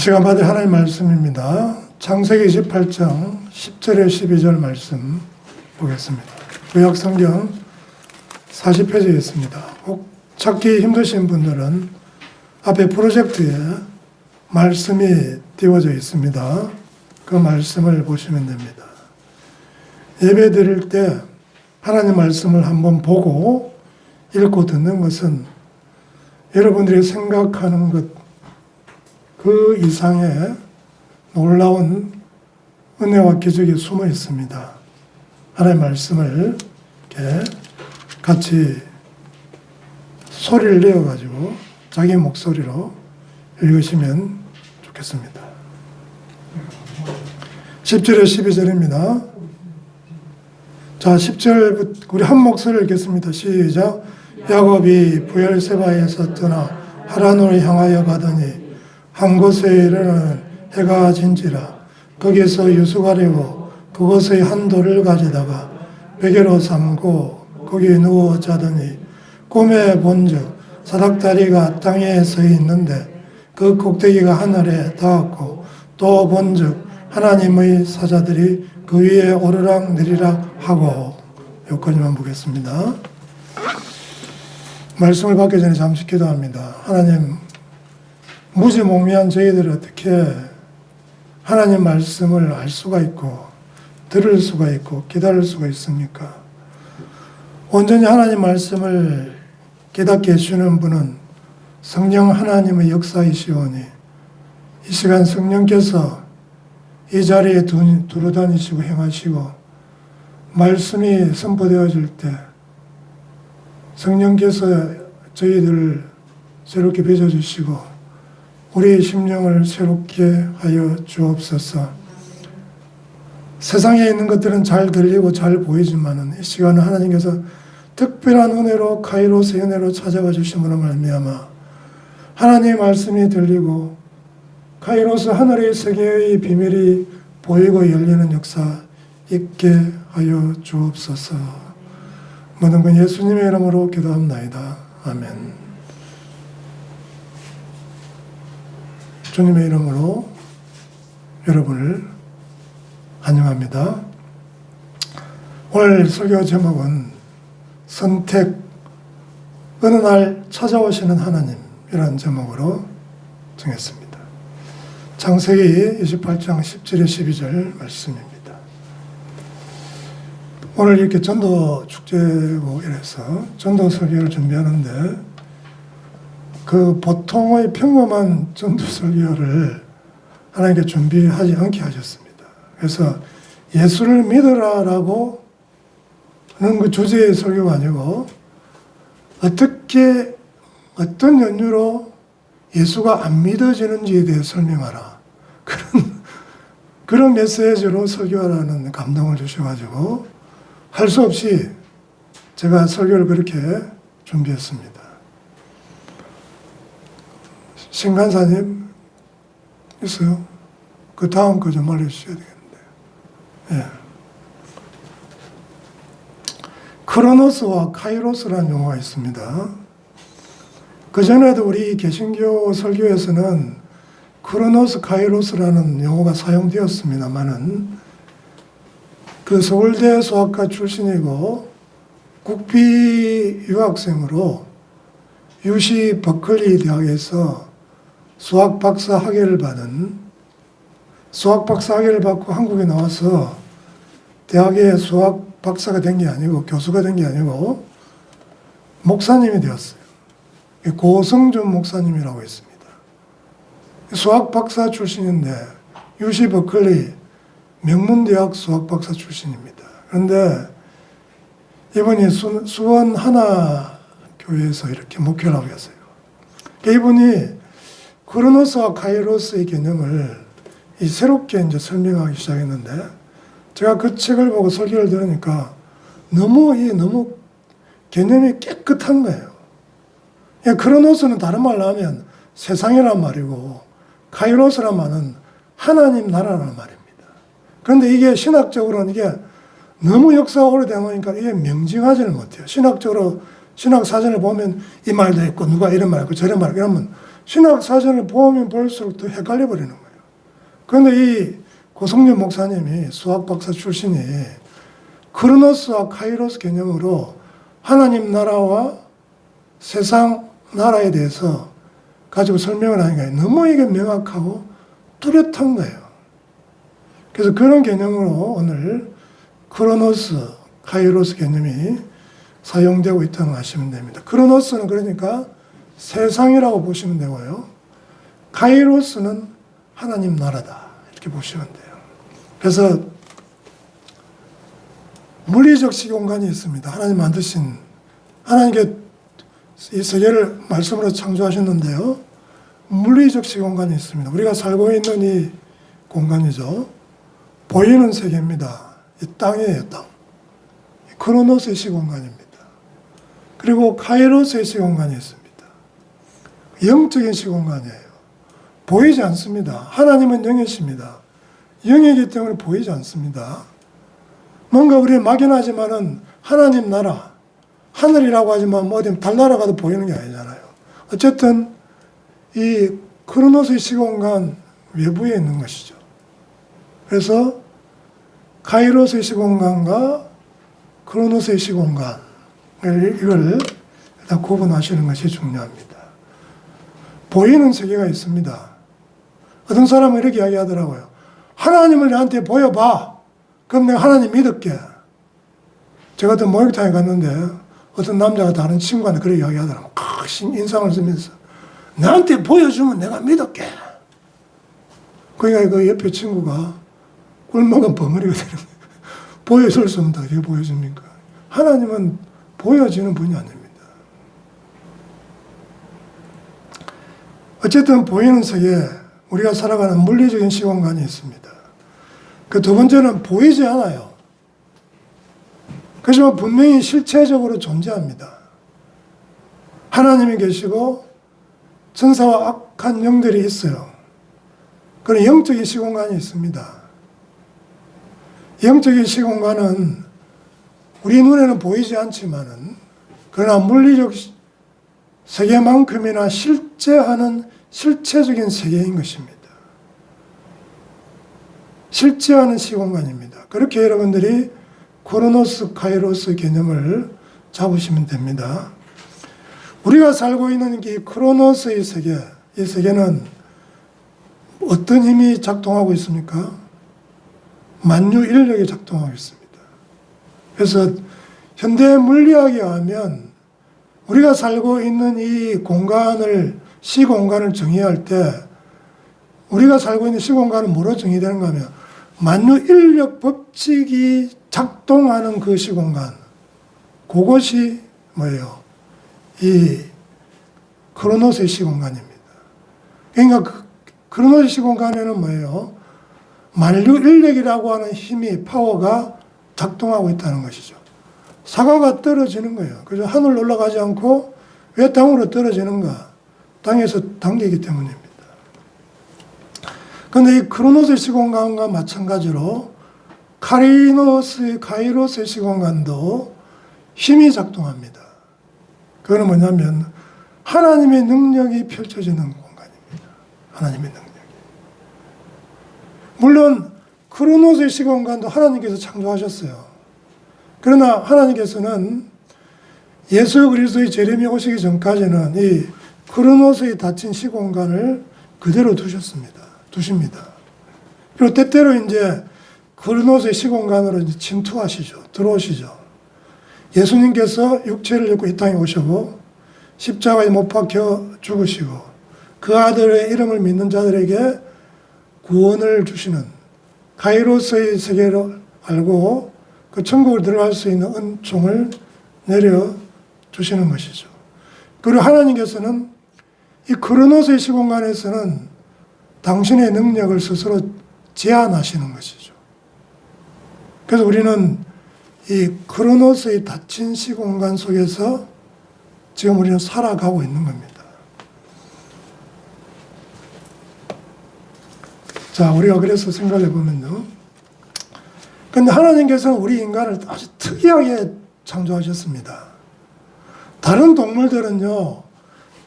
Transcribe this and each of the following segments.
이 시간 받을 하나님의 말씀입니다. 창세기 28장 10절에 12절 말씀 보겠습니다. 구약성경 40페이지에 있습니다. 꼭 찾기 힘드신 분들은 앞에 프로젝트에 말씀이 띄워져 있습니다. 그 말씀을 보시면 됩니다. 예배 드릴 때 하나님 말씀을 한번 보고 읽고 듣는 것은 여러분들이 생각하는 것 그 이상의 놀라운 은혜와 기적이 숨어 있습니다. 하나님의 말씀을 이렇게 같이 소리를 내어가지고 자기 목소리로 읽으시면 좋겠습니다. 10절에 12절입니다. 자, 10절 우리 한 목소리를 읽겠습니다. 시작. 야곱이 부엘세바에서 떠나 하란으로 향하여 가더니 한 곳에 이르러는 해가 진지라. 거기서 유수가리고 그곳의 한 돌을 가져다가 베개로 삼고 거기 누워 자더니 꿈에 본즉 사닥다리가 땅에 서 있는데 그 꼭대기가 하늘에 닿았고 또 본즉 하나님의 사자들이 그 위에 오르락 내리락 하고. 여기까지만 보겠습니다. 말씀을 받기 전에 잠시 기도합니다. 하나님, 무지몽매한 저희들이 어떻게 하나님 말씀을 알 수가 있고 들을 수가 있고 기다릴 수가 있습니까? 온전히 하나님 말씀을 깨닫게 해주는 분은 성령 하나님의 역사이시오니 이 시간 성령께서 이 자리에 두루 다니시고 행하시고 말씀이 선포되어질 때 성령께서 저희들을 새롭게 빚어주시고 우리의 심령을 새롭게 하여 주옵소서. 세상에 있는 것들은 잘 들리고 잘 보이지만은 이 시간은 하나님께서 특별한 은혜로 카이로스의 은혜로 찾아와 주심으로 말미암아 하나님의 말씀이 들리고 카이로스 하늘의 세계의 비밀이 보이고 열리는 역사 있게 하여 주옵소서. 모든 건 예수님의 이름으로 기도합나이다. 아멘. 주님의 이름으로 여러분을 환영합니다. 오늘 설교 제목은 선택, 어느 날 찾아오시는 하나님이라는 제목으로 정했습니다. 창세기 28장 10절에 12절 말씀입니다. 오늘 이렇게 전도 축제고 이래서 전도 설교를 준비하는데 그 보통의 평범한 전도 설교를 하나님께 준비하지 않게 하셨습니다. 그래서 예수를 믿으라라고 하는 그 주제의 설교가 아니고 어떻게 어떤 연유로 예수가 안 믿어지는지에 대해 설명하라. 그런 메시지로 설교하라는 감동을 주셔가지고 할 수 없이 제가 설교를 그렇게 준비했습니다. 신간사님 있어요? 그 다음 거 좀 알려주셔야 되겠는데. 예. 크로노스와 카이로스라는 용어가 있습니다. 그전에도 우리 개신교 설교에서는 크로노스, 카이로스라는 용어가 사용되었습니다만은 그 서울대 수학과 출신이고 국비 유학생으로 UC 버클리 대학에서 수학 박사 학위를 받고 한국에 나와서 대학에 수학 박사가 된 게 아니고 교수가 된 게 아니고 목사님이 되었어요. 고성준 목사님이라고 있습니다. 수학 박사 출신인데 UC 버클리 명문대학 수학 박사 출신입니다. 그런데 이분이 수원 하나교회에서 이렇게 목회를 하고 계세요. 이분이 크로노스와 카이로스의 개념을 새롭게 이제 설명하기 시작했는데 제가 그 책을 보고 설교를 들으니까 너무 개념이 깨끗한 거예요. 크로노스는 다른 말로 하면 세상이란 말이고 카이로스란 말은 하나님 나라라는 말입니다. 그런데 이게 신학적으로는 이게 너무 역사가 오래된 거니까 이게 명징하지를 못해요. 신학적으로 신학 사전을 보면 이 말도 있고 누가 이런 말 있고 저런 말 이러면 신학 사전을 보면 볼수록 더 헷갈려 버리는 거예요. 그런데 이 고성렬 목사님이 수학 박사 출신이 크로노스와 카이로스 개념으로 하나님 나라와 세상 나라에 대해서 가지고 설명을 하니까 너무 이게 명확하고 뚜렷한 거예요. 그래서 그런 개념으로 오늘 크로노스, 카이로스 개념이 사용되고 있다고 하시면 됩니다. 크로노스는 그러니까 세상이라고 보시면 되고요. 카이로스는 하나님 나라다. 이렇게 보시면 돼요. 그래서 물리적 시공간이 있습니다. 하나님 만드신, 하나님께 이 세계를 말씀으로 창조하셨는데요. 물리적 시공간이 있습니다. 우리가 살고 있는 이 공간이죠. 보이는 세계입니다. 이 땅이에요, 땅. 크로노스의 시공간입니다. 그리고 카이로스의 시공간이 있습니다. 영적인 시공간이에요. 보이지 않습니다. 하나님은 영이십니다. 영이기 때문에 보이지 않습니다. 뭔가 우리는 막연하지만은 하나님 나라, 하늘이라고 하지만 뭐 어디 달나라 가도 보이는 게 아니잖아요. 어쨌든 이 크로노스의 시공간 외부에 있는 것이죠. 그래서 카이로스의 시공간과 크로노스의 시공간, 이걸 일단 구분하시는 것이 중요합니다. 보이는 세계가 있습니다. 어떤 사람은 이렇게 이야기하더라고요. 하나님을 나한테 보여봐. 그럼 내가 하나님 믿을게. 제가 어떤 목욕탕에 갔는데 어떤 남자가 다른 친구한테 그렇게 이야기하더라고요. 인상을 쓰면서 나한테 보여주면 내가 믿을게. 그러니까 그 옆에 친구가 꿀먹은 벙어리가 되는 거예요. 보여줄 수 없다. 어떻게 보여줍니까? 하나님은 보여지는 분이 아닙니다. 어쨌든 보이는 세계에 우리가 살아가는 물리적인 시공간이 있습니다. 그 두 번째는 보이지 않아요. 그렇지만 분명히 실체적으로 존재합니다. 하나님이 계시고 천사와 악한 영들이 있어요. 그런 영적인 시공간이 있습니다. 영적인 시공간은 우리 눈에는 보이지 않지만은 그러나 물리적 세계만큼이나 실제하는 실체적인 세계인 것입니다. 실제하는 시공간입니다. 그렇게 여러분들이 크로노스, 카이로스 개념을 잡으시면 됩니다. 우리가 살고 있는 이 크로노스의 세계, 이 세계는 어떤 힘이 작동하고 있습니까? 만유 인력이 작동하고 있습니다. 그래서 현대 물리학에 의하면 우리가 살고 있는 이 공간을, 시공간을 정의할 때 우리가 살고 있는 시공간은 뭐로 정의되는가 하면 만유 인력 법칙이 작동하는 그 시공간, 그것이 뭐예요? 이 크로노스의 시공간입니다. 그러니까 그 크로노스 시공간에는 뭐예요? 만유 인력이라고 하는 힘이, 파워가 작동하고 있다는 것이죠. 사과가 떨어지는 거예요. 그래서 하늘로 올라가지 않고 왜 땅으로 떨어지는가? 땅에서 당기기 때문입니다. 그런데 이 크로노스의 시공간과 마찬가지로 카이로스의 시공간도 힘이 작동합니다. 그거는 뭐냐면 하나님의 능력이 펼쳐지는 공간입니다. 하나님의 능력이. 물론 크로노스의 시공간도 하나님께서 창조하셨어요. 그러나 하나님께서는 예수 그리스도의 재림이 오시기 전까지는 이 크로노스의 닫힌 시공간을 그대로 두십니다. 그리고 때때로 이제 크로노스의 시공간으로 이제 침투하시죠. 들어오시죠. 예수님께서 육체를 입고 이 땅에 오시고 십자가에 못 박혀 죽으시고 그 아들의 이름을 믿는 자들에게 구원을 주시는 카이로스의 세계를 알고 그 천국을 들어갈 수 있는 은총을 내려주시는 것이죠. 그리고 하나님께서는 이 크로노스의 시공간에서는 당신의 능력을 스스로 제한하시는 것이죠. 그래서 우리는 이 크로노스의 닫힌 시공간 속에서 지금 우리는 살아가고 있는 겁니다. 자, 우리가 그래서 생각해 보면요. 근데 하나님께서는 우리 인간을 아주 특이하게 창조하셨습니다. 다른 동물들은요,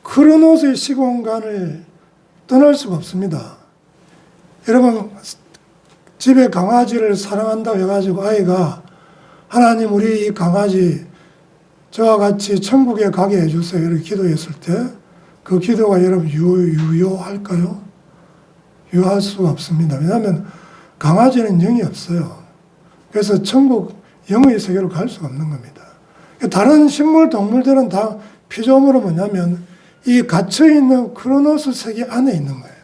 크로노스의 시공간을 떠날 수가 없습니다. 여러분, 집에 강아지를 사랑한다고 해가지고 아이가 하나님 우리 이 강아지 저와 같이 천국에 가게 해주세요 이렇게 기도했을 때 그 기도가 여러분 유효할까요? 유효할 수가 없습니다. 왜냐하면 강아지는 영이 없어요. 그래서 천국 영의 세계로 갈 수가 없는 겁니다. 다른 식물, 동물들은 다 피조물은 뭐냐면 이 갇혀있는 크로노스 세계 안에 있는 거예요.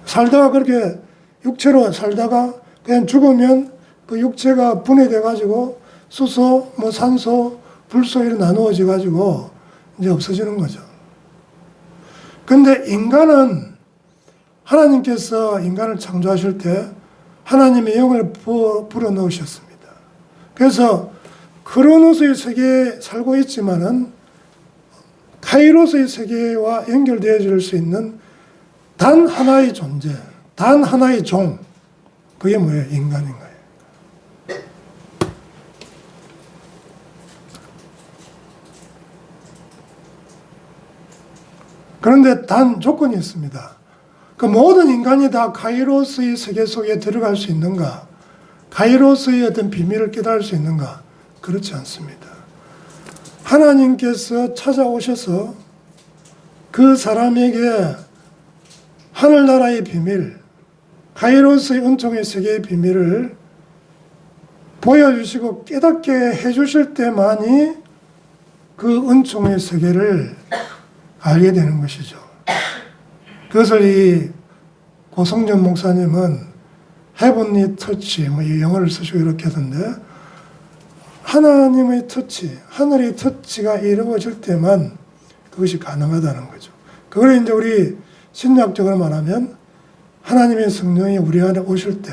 살다가 그렇게 육체로 살다가 그냥 죽으면 그 육체가 분해돼가지고 수소, 뭐 산소, 불소 이렇게 나누어져가지고 이제 없어지는 거죠. 근데 인간은 하나님께서 인간을 창조하실 때 하나님의 영을 불어 넣으셨습니다. 그래서 크로노스의 세계에 살고 있지만은 카이로스의 세계와 연결되어질 수 있는 단 하나의 존재, 단 하나의 종, 그게 뭐예요? 인간인 거예요. 그런데 단 조건이 있습니다. 그 모든 인간이 다 카이로스의 세계 속에 들어갈 수 있는가? 카이로스의 어떤 비밀을 깨달을 수 있는가? 그렇지 않습니다. 하나님께서 찾아오셔서 그 사람에게 하늘나라의 비밀, 카이로스의 은총의 세계의 비밀을 보여주시고 깨닫게 해주실 때만이 그 은총의 세계를 알게 되는 것이죠. 그것을 이 고성전 목사님은 헤븐리 터치, 뭐 이 영어를 쓰시고 이렇게 하던데, 하나님의 터치, 하늘의 터치가 이루어질 때만 그것이 가능하다는 거죠. 그걸 이제 우리 신약적으로 말하면 하나님의 성령이 우리 안에 오실 때,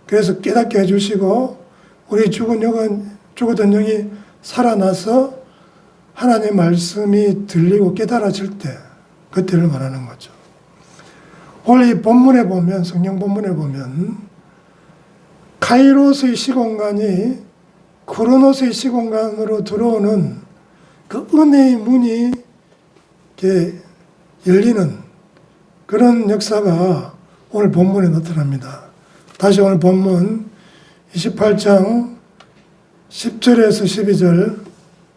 그래서 깨닫게 해주시고 우리 죽었던 영이 살아나서 하나님의 말씀이 들리고 깨달아질 때, 그때를 말하는 거죠. 오늘 이 본문에 보면, 성경 본문에 보면 카이로스의 시공간이 크로노스의 시공간으로 들어오는 그 은혜의 문이 이렇게 열리는 그런 역사가 오늘 본문에 나타납니다. 다시 오늘 본문 28장 10절에서 12절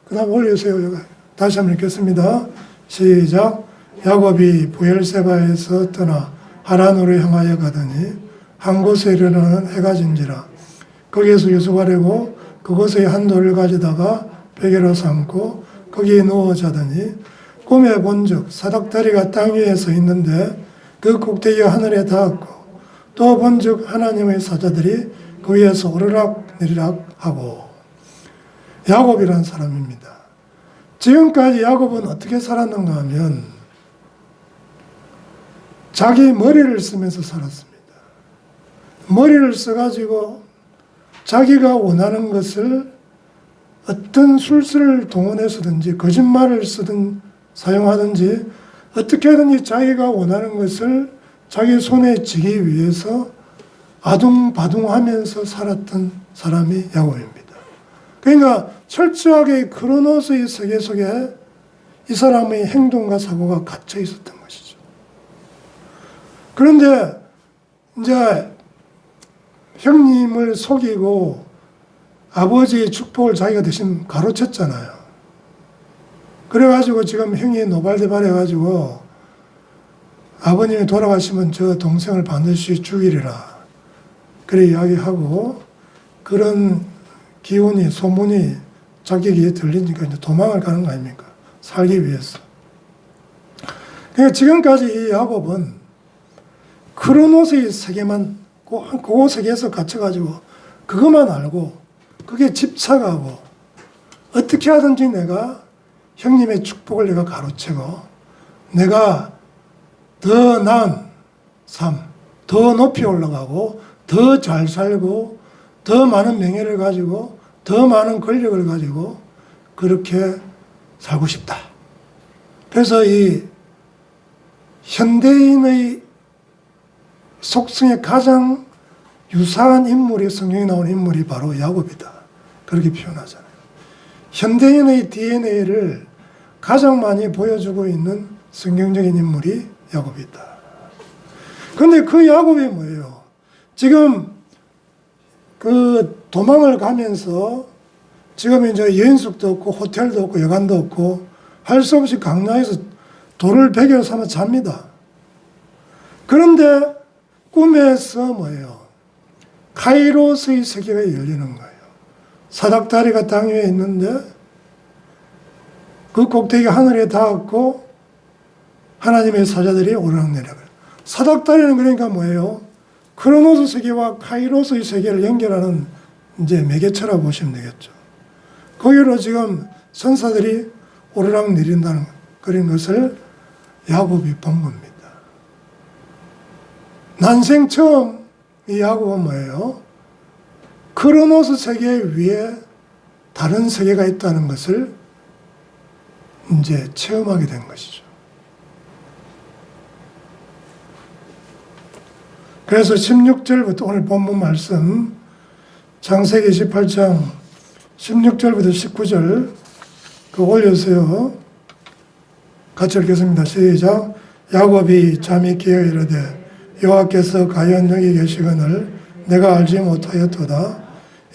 그 다음 올려주세요. 다시 한번 읽겠습니다. 시작. 야곱이 부엘세바에서 떠나 하란으로 향하여 가더니 한 곳에 이르러는 해가 진지라. 거기에서 유숙하려고 그곳의 한 돌을 가져다가 베개로 삼고 거기에 누워 자더니 꿈에 본즉 사닥다리가 땅 위에 서 있는데 그 꼭대기가 하늘에 닿았고 또 본즉 하나님의 사자들이 그 위에서 오르락 내리락 하고. 야곱이라는 사람입니다. 지금까지 야곱은 어떻게 살았는가 하면 자기 머리를 쓰면서 살았습니다. 머리를 써가지고 자기가 원하는 것을 어떤 술수를 동원해서든지 거짓말을 쓰든 사용하든지 어떻게든지 자기가 원하는 것을 자기 손에 쥐기 위해서 아둥바둥하면서 살았던 사람이 야곱입니다. 그러니까 철저하게 크로노스의 세계 속에 이 사람의 행동과 사고가 갇혀 있었던 것이죠. 그런데 이제 형님을 속이고 아버지의 축복을 자기가 대신 가로챘잖아요. 그래가지고 지금 형이 노발대발해가지고 아버님이 돌아가시면 저 동생을 반드시 죽이리라. 그래 이야기하고 그런 기운이, 소문이 자기 귀에 들리니까 이제 도망을 가는 거 아닙니까? 살기 위해서. 그러니까 지금까지 이 야곱은 크로노스의 세계만, 그 세계에서 갇혀가지고 그것만 알고 그게 집착하고 어떻게 하든지 내가 형님의 축복을 내가 가로채고 내가 더 나은 삶, 더 높이 올라가고 더 잘 살고 더 많은 명예를 가지고 더 많은 권력을 가지고 그렇게 살고 싶다. 그래서 이 현대인의 속성에 가장 유사한 인물이 성경에 나오는 인물이 바로 야곱이다. 그렇게 표현하잖아요. 현대인의 DNA를 가장 많이 보여주고 있는 성경적인 인물이 야곱이다. 그런데 그 야곱이 뭐예요? 지금 그 도망을 가면서 지금 이제 여인숙도 없고 호텔도 없고 여관도 없고 할 수 없이 강야에서 돌을 베개로 삼아 잡니다. 그런데 꿈에서 뭐예요? 카이로스의 세계가 열리는 거예요. 사닥다리가 땅 위에 있는데 그 꼭대기 하늘에 닿았고 하나님의 사자들이 오르락내리락. 사닥다리는 그러니까 뭐예요? 크로노스 세계와 카이로스의 세계를 연결하는 이제 매개체라고 보시면 되겠죠. 거기로 지금 선사들이 오르락 내린다는 그런 것을 야곱이 본 겁니다. 난생 처음 이 야곱은 뭐예요? 크로노스 세계 위에 다른 세계가 있다는 것을 이제 체험하게 된 것이죠. 그래서 16절부터 오늘 본문 말씀 창세기 28장 16절부터 19절 그 올려주세요. 같이 읽겠습니다. 시작. 야곱이 잠이 깨어 이르되 여호와께서 과연 여기 계시거늘 내가 알지 못하였도다.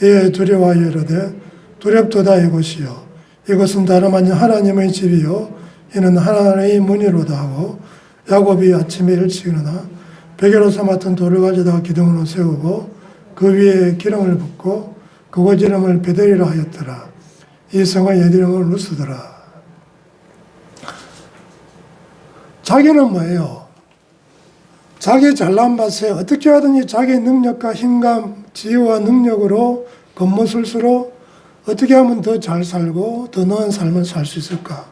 이에 두려워하여 이르되 두렵도다 이곳이요 이것은 다름 아닌 하나님의 집이요 이는 하나님의 문이로다 하고 야곱이 아침에 일찍 일어나 베개로 삼았던 돌을 가져다가 기둥으로 세우고 그 위에 기름을 붓고 그곳 이름을 베델이라 하였더라. 이 성의 옛 이름은 루스더라. 자기는 뭐예요? 자기 잘난 맛에 어떻게 하든지 자기 능력과 힘과 지혜와 능력으로 겉모술수로 어떻게 하면 더 잘 살고 더 나은 삶을 살 수 있을까?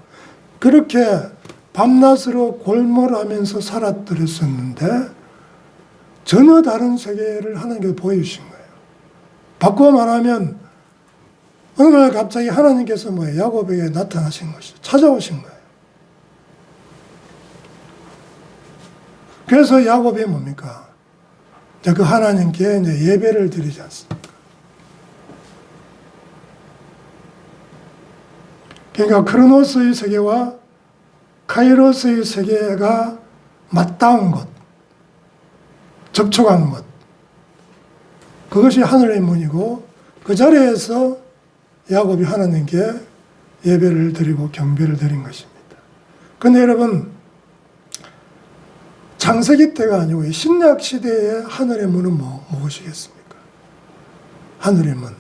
그렇게 밤낮으로 골몰하면서 살았더랬었는데 전혀 다른 세계를 하나님께서 보여주신 거예요. 바꿔 말하면 어느 날 갑자기 하나님께서 뭐예요? 야곱에게 나타나신 것이죠. 찾아오신 거예요. 그래서 야곱이 뭡니까? 그 하나님께 이제 예배를 드리지 않습니까? 그러니까 크로노스의 세계와 카이로스의 세계가 맞닿은 것, 접촉한 것, 그것이 하늘의 문이고 그 자리에서 야곱이 하나님께 예배를 드리고 경배를 드린 것입니다. 그런데 여러분 창세기 때가 아니고 신약 시대의 하늘의 문은 무엇이겠습니까? 하늘의 문,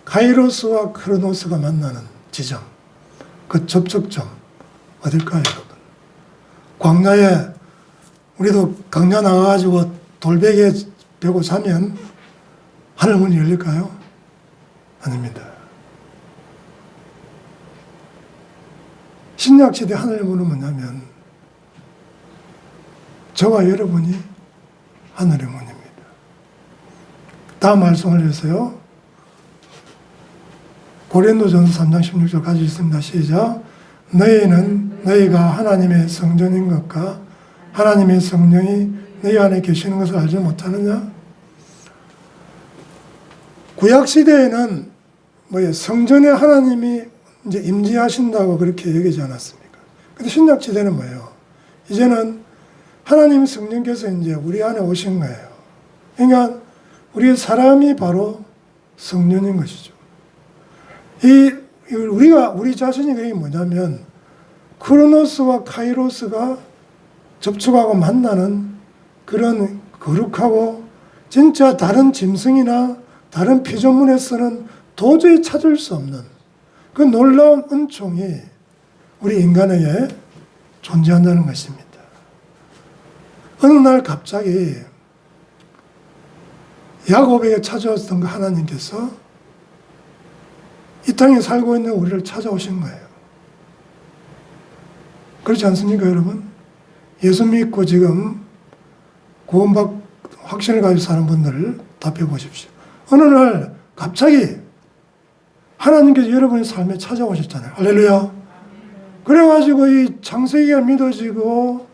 카이로스와 크로노스가 만나는 지점, 그 접촉점 어딜까요, 여러분? 광야에 우리도 광야 나가가지고 돌베개 베고 자면 하늘 문이 열릴까요? 아닙니다. 신약 시대 하늘의 문은 뭐냐면 저와 여러분이 하늘의 문입니다. 다음 말씀을 해서요. 고린도전서 3장 16절 가지고 있습니다. 시작. 너희는 너희가 하나님의 성전인 것과 하나님의 성령이 너희 안에 계시는 것을 알지 못하느냐? 구약 시대에는 성전에 하나님이 이제 임재하신다고 그렇게 얘기하지 않았습니까? 근데 신약 시대는 뭐예요? 이제는 하나님 성령께서 이제 우리 안에 오신 거예요. 그러니까 우리 사람이 바로 성전인 것이죠. 우리 자신이 그게 뭐냐면 크로노스와 카이로스가 접촉하고 만나는 그런 거룩하고 진짜 다른 짐승이나 다른 피조물에서는 도저히 찾을 수 없는 그 놀라운 은총이 우리 인간에게 존재한다는 것입니다. 어느 날 갑자기 야곱에게 찾아왔던 그 하나님께서 이 땅에 살고 있는 우리를 찾아오신 거예요. 그렇지 않습니까, 여러분? 예수 믿고 지금 구원받 확신을 가지고 사는 분들을 답해 보십시오. 어느 날 갑자기 하나님께서 여러분의 삶에 찾아오셨잖아요. 할렐루야. 그래가지고 이 창세기가 믿어지고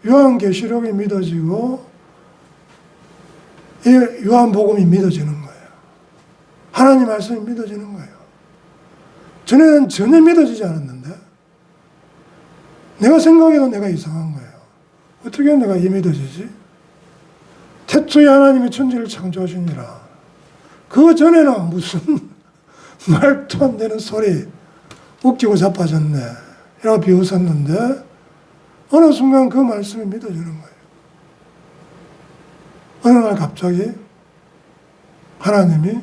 요한계시록이 믿어지고 이 요한복음이 믿어지는 거예요. 하나님 말씀이 믿어지는 거예요. 전에는 전혀 믿어지지 않았는데 내가 생각해도 내가 이상한 거예요. 어떻게 내가 이 믿어지지? 태초에 하나님이 천지를 창조하시니라. 그 전에는 무슨 말도 안 되는 소리, 웃기고 자빠졌네 이라고 비웃었는데 어느 순간 그 말씀이 믿어지는 거예요. 어느 날 갑자기 하나님이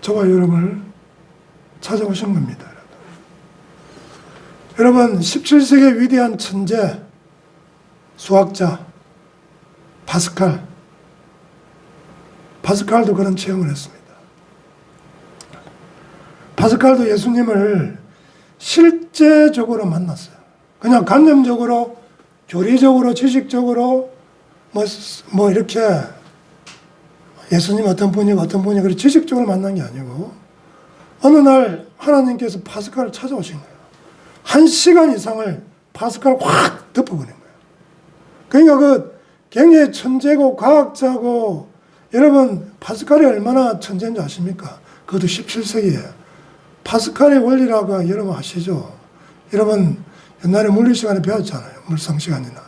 저와 여러분을 찾아오신 겁니다. 여러분, 17세기의 위대한 천재, 수학자 파스칼도 그런 체험을 했습니다. 파스칼도 예수님을 실제적으로 만났어요. 그냥 관념적으로, 교리적으로, 지식적으로 뭐 이렇게 예수님 어떤 분이고 그렇게 지식적으로 만난 게 아니고 어느 날 하나님께서 파스칼을 찾아오신 거예요. 1시간 이상을 파스칼을 확 덮어버린 거예요. 그러니까 그 굉장히 천재고 과학자고, 여러분 파스칼이 얼마나 천재인 줄 아십니까? 그것도 17세기에 파스칼의 원리라고 여러분 아시죠? 여러분 옛날에 물리 시간에 배웠잖아요. 물성 시간이나.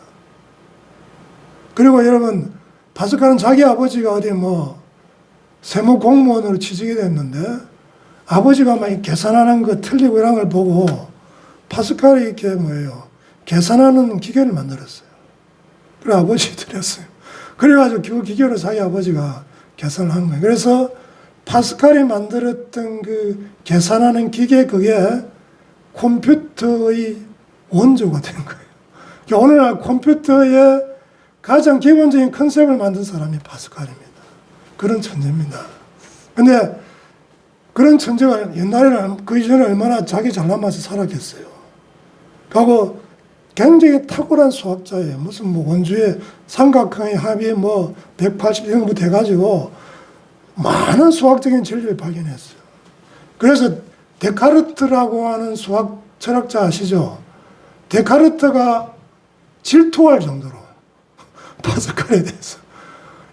그리고 여러분 파스칼은 자기 아버지가 어디 세무 공무원으로 취직이 됐는데 아버지가 막 계산하는 거 틀리고 이런 걸 보고 파스칼이 이렇게 계산하는 기계를 만들었어요. 그래 아버지 드렸어요. 그래가지고 그 기계로 자기 아버지가 계산을 한 거예요. 그래서 파스칼이 만들었던 그 계산하는 기계, 그게 컴퓨터의 원조가 된 거예요. 그러니까 오늘날 컴퓨터의 가장 기본적인 컨셉을 만든 사람이 파스칼입니다. 그런 천재입니다. 근데 그런 천재가 옛날에는 그 이전에 얼마나 자기 잘난 맛에 살았겠어요. 그리고 굉장히 탁월한 수학자예요. 무슨 원주의 삼각형의 합이 180 이런 것부터 해가지고 많은 수학적인 진리를 발견했어요. 그래서 데카르트라고 하는 수학 철학자 아시죠? 데카르트가 질투할 정도로 파스칼에 대해서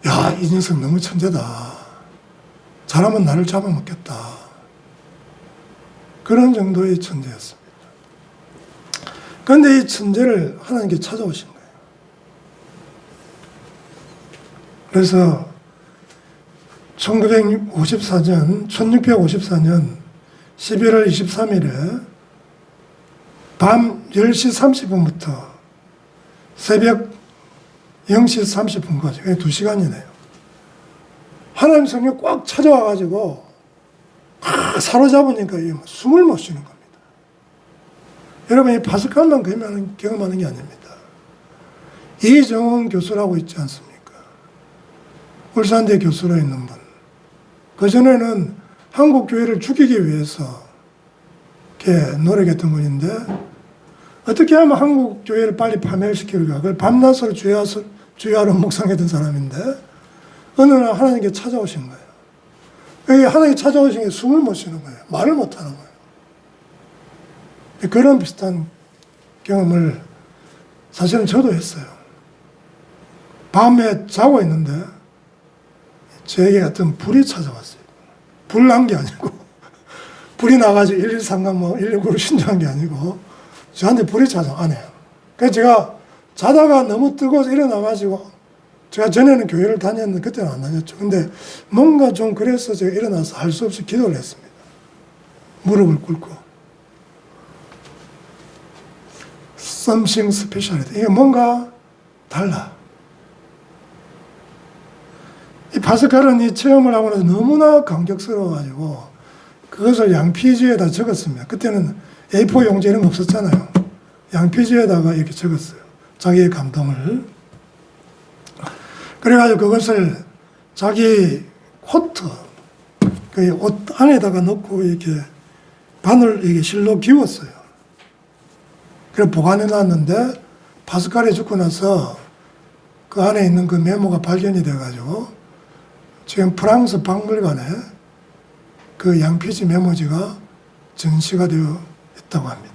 야, 이 녀석 너무 천재다. 잘하면 나를 잡아먹겠다. 그런 정도의 천재였습니다. 그런데 이 천재를 하나님께 찾아오신 거예요. 그래서 1654년 11월 23일에 밤 10시 30분부터 새벽 0시 30분까지 2시간이네요. 하나님 성령이 꽉 찾아와가지고 사로잡으니까 숨을 못 쉬는 겁니다. 여러분, 이 파스칼만 경험하는 게 아닙니다. 이정훈 교수라고 있지 않습니까? 울산대 교수로 있는 분. 그전에는 한국 교회를 죽이기 위해서 이렇게 노력했던 분인데 어떻게 하면 한국 교회를 빨리 파멸시킬까? 그걸 밤낮으로 주야로 묵상했던 사람인데 어느 날 하나님께 찾아오신 거예요. 하나님께 찾아오신 게 숨을 못 쉬는 거예요. 말을 못 하는 거예요. 그런 비슷한 경험을 사실은 저도 했어요. 밤에 자고 있는데 저에게 어떤 불이 찾아왔어요. 불 난 게 아니고 불이 나가지고 113가 119로 신고한 게 아니고 저한테 불이 찾아와네요. 그래서 제가 자다가 너무 뜨거워서 일어나가지고, 제가 전에는 교회를 다녔는데 그때는 안 다녔죠. 근데 뭔가 좀 그래서 제가 일어나서 할 수 없이 기도를 했습니다. 무릎을 꿇고. Something special. 이게 뭔가 달라. 이 파스칼은 이 체험을 하고 나서 너무나 감격스러워가지고 그것을 양피지에다 적었습니다. 그때는 A4 용지 이런 거 없었잖아요. 양피지에다가 이렇게 적었어요. 자기의 감동을. 그래가지고 그것을 자기 코트, 그 옷 안에다가 넣고 이렇게 바늘 이렇게 실로 기웠어요. 그래 보관해 놨는데 파스칼이 죽고 나서 그 안에 있는 그 메모가 발견이 돼가지고 지금 프랑스 박물관에 그 양피지 메모지가 전시가 되어 있다고 합니다.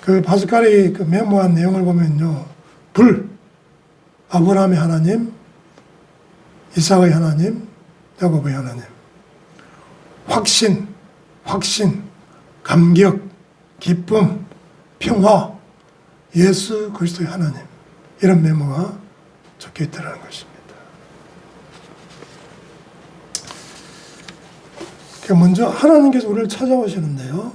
그 파스칼이 그 메모한 내용을 보면요. 불, 아브라함의 하나님, 이삭의 하나님, 야곱의 하나님. 확신, 감격, 기쁨, 평화, 예수 그리스도의 하나님, 이런 메모가 적혀 있다는 것입니다. 먼저 하나님께서 우리를 찾아오시는데요.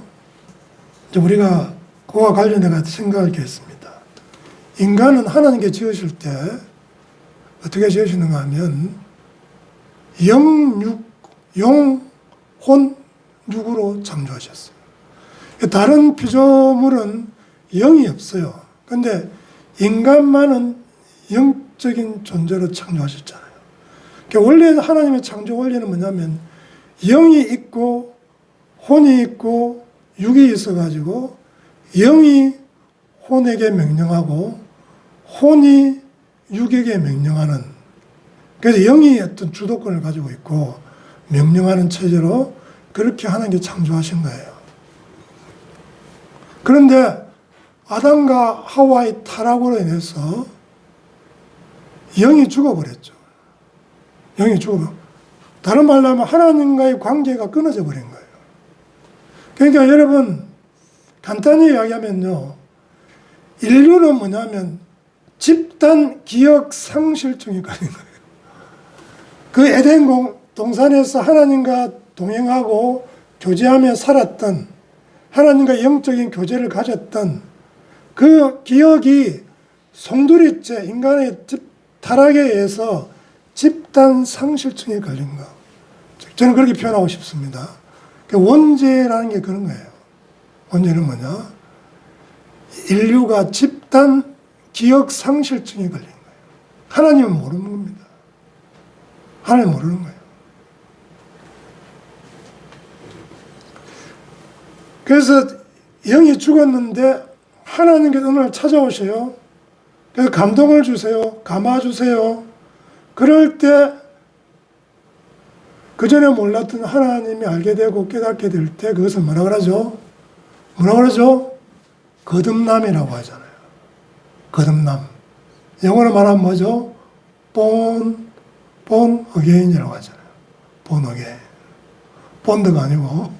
이제 우리가 그와 관련해 생각할 게 있습니다. 인간은 하나님께 지으실 때 어떻게 지으시는가 하면 영, 혼, 육으로 창조하셨어요. 다른 피조물은 영이 없어요. 그런데 인간만은 영적인 존재로 창조하셨잖아요. 원래 하나님의 창조 원리는 뭐냐면 영이 있고 혼이 있고 육이 있어가지고 영이 혼에게 명령하고 혼이 육에게 명령하는, 그래서 영이 어떤 주도권을 가지고 있고 명령하는 체제로 그렇게 하나님께 창조하신 거예요. 그런데 아담과 하와의 타락으로 인해서 영이 죽어버렸죠. 영이 죽어버렸죠. 다른 말로 하면 하나님과의 관계가 끊어져 버린 거예요. 그러니까 여러분, 간단히 이야기하면요, 인류는 뭐냐면 집단 기억 상실증이 걸린 거예요. 그 에덴 동산에서 하나님과 동행하고 교제하며 살았던, 하나님과 영적인 교제를 가졌던 그 기억이 송두리째 인간의 타락에 의해서 집단 상실증에 걸린 거. 저는 그렇게 표현하고 싶습니다. 원죄라는 게 그런 거예요. 원죄는 뭐냐? 인류가 집단 기억 상실증에 걸린 거예요. 하나님은 모르는 겁니다. 하나님 모르는 거예요. 그래서 영이 죽었는데 하나님께서 어느 날 찾아오셔요. 그래서 감동을 주세요. 감아주세요. 그럴 때 그전에 몰랐던 하나님이 알게 되고 깨닫게 될 때 그것을 뭐라 그러죠? 뭐라 그러죠? 거듭남이라고 하잖아요. 거듭남. 영어로 말하면 뭐죠? born again이라고 하잖아요. born again. 본드가 아니고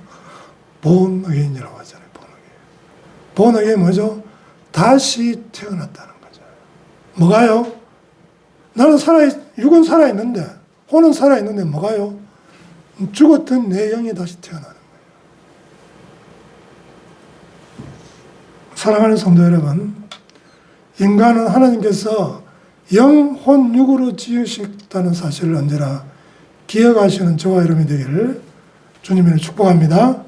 born again이라고 하잖아요. born again 뭐죠? 다시 태어났다는 거죠. 뭐가요? 나는 육은 살아있는데, 혼은 살아있는데 뭐가요? 죽었던 내 영이 다시 태어나는 거예요. 사랑하는 성도 여러분, 인간은 하나님께서 영, 혼, 육으로 지으셨다는 사실을 언제나 기억하시는 저와 여러분이 되기를 주님을 축복합니다.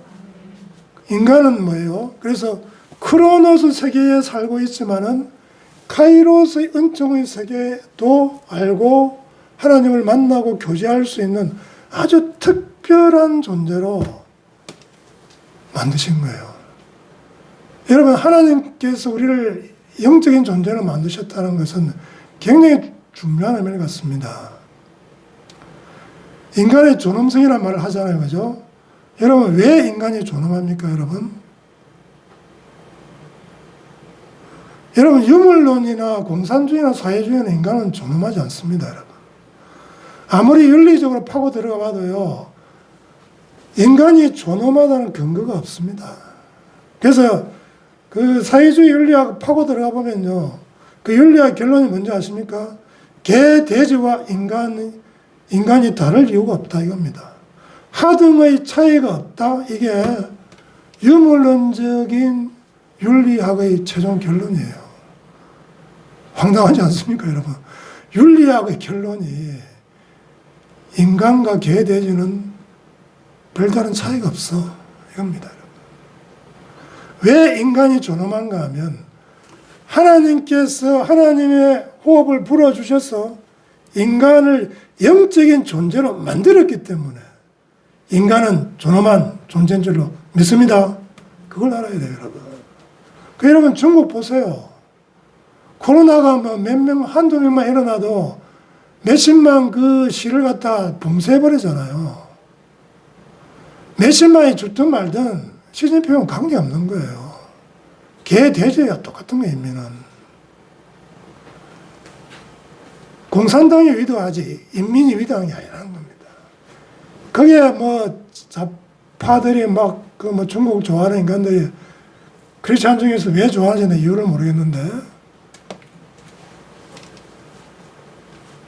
인간은 뭐예요? 그래서 크로노스 세계에 살고 있지만은 카이로스의 은총의 세계도 알고 하나님을 만나고 교제할 수 있는 아주 특별한 존재로 만드신 거예요. 여러분, 하나님께서 우리를 영적인 존재로 만드셨다는 것은 굉장히 중요한 의미를 갖습니다. 인간의 존엄성이라는 말을 하잖아요. 그죠? 여러분, 왜 인간이 존엄합니까, 여러분? 여러분, 유물론이나 공산주의나 사회주의나 인간은 존엄하지 않습니다, 여러분. 아무리 윤리적으로 파고 들어가 봐도요, 인간이 존엄하다는 근거가 없습니다. 그래서 그 사회주의 윤리학 파고 들어가 보면요, 그 윤리학 결론이 뭔지 아십니까? 개, 돼지와 인간이 다를 이유가 없다, 이겁니다. 하등의 차이가 없다, 이게 유물론적인 윤리학의 최종 결론이에요. 황당하지 않습니까, 여러분? 윤리학의 결론이 인간과 개, 돼지는 별다른 차이가 없어, 이겁니다, 여러분. 왜 인간이 존엄한가 하면 하나님께서 하나님의 호흡을 불어주셔서 인간을 영적인 존재로 만들었기 때문에 인간은 존엄한 존재인 줄로 믿습니다. 그걸 알아야 돼요, 여러분. 여러분, 중국 보세요. 코로나가 뭐 몇 명, 한두 명만 일어나도 몇십만 그 시를 갖다 봉쇄해버리잖아요. 몇십만이 죽든 말든 시진핑은 관계없는 거예요. 개, 돼지야 똑같은 거예요, 인민은. 공산당이 위대하지 인민이 위대한 게 아니라는 겁니다. 그게 뭐 좌파들이 막 그 뭐 중국 좋아하는 인간들이 크리스찬 중에서 왜 좋아하지는 이유를 모르겠는데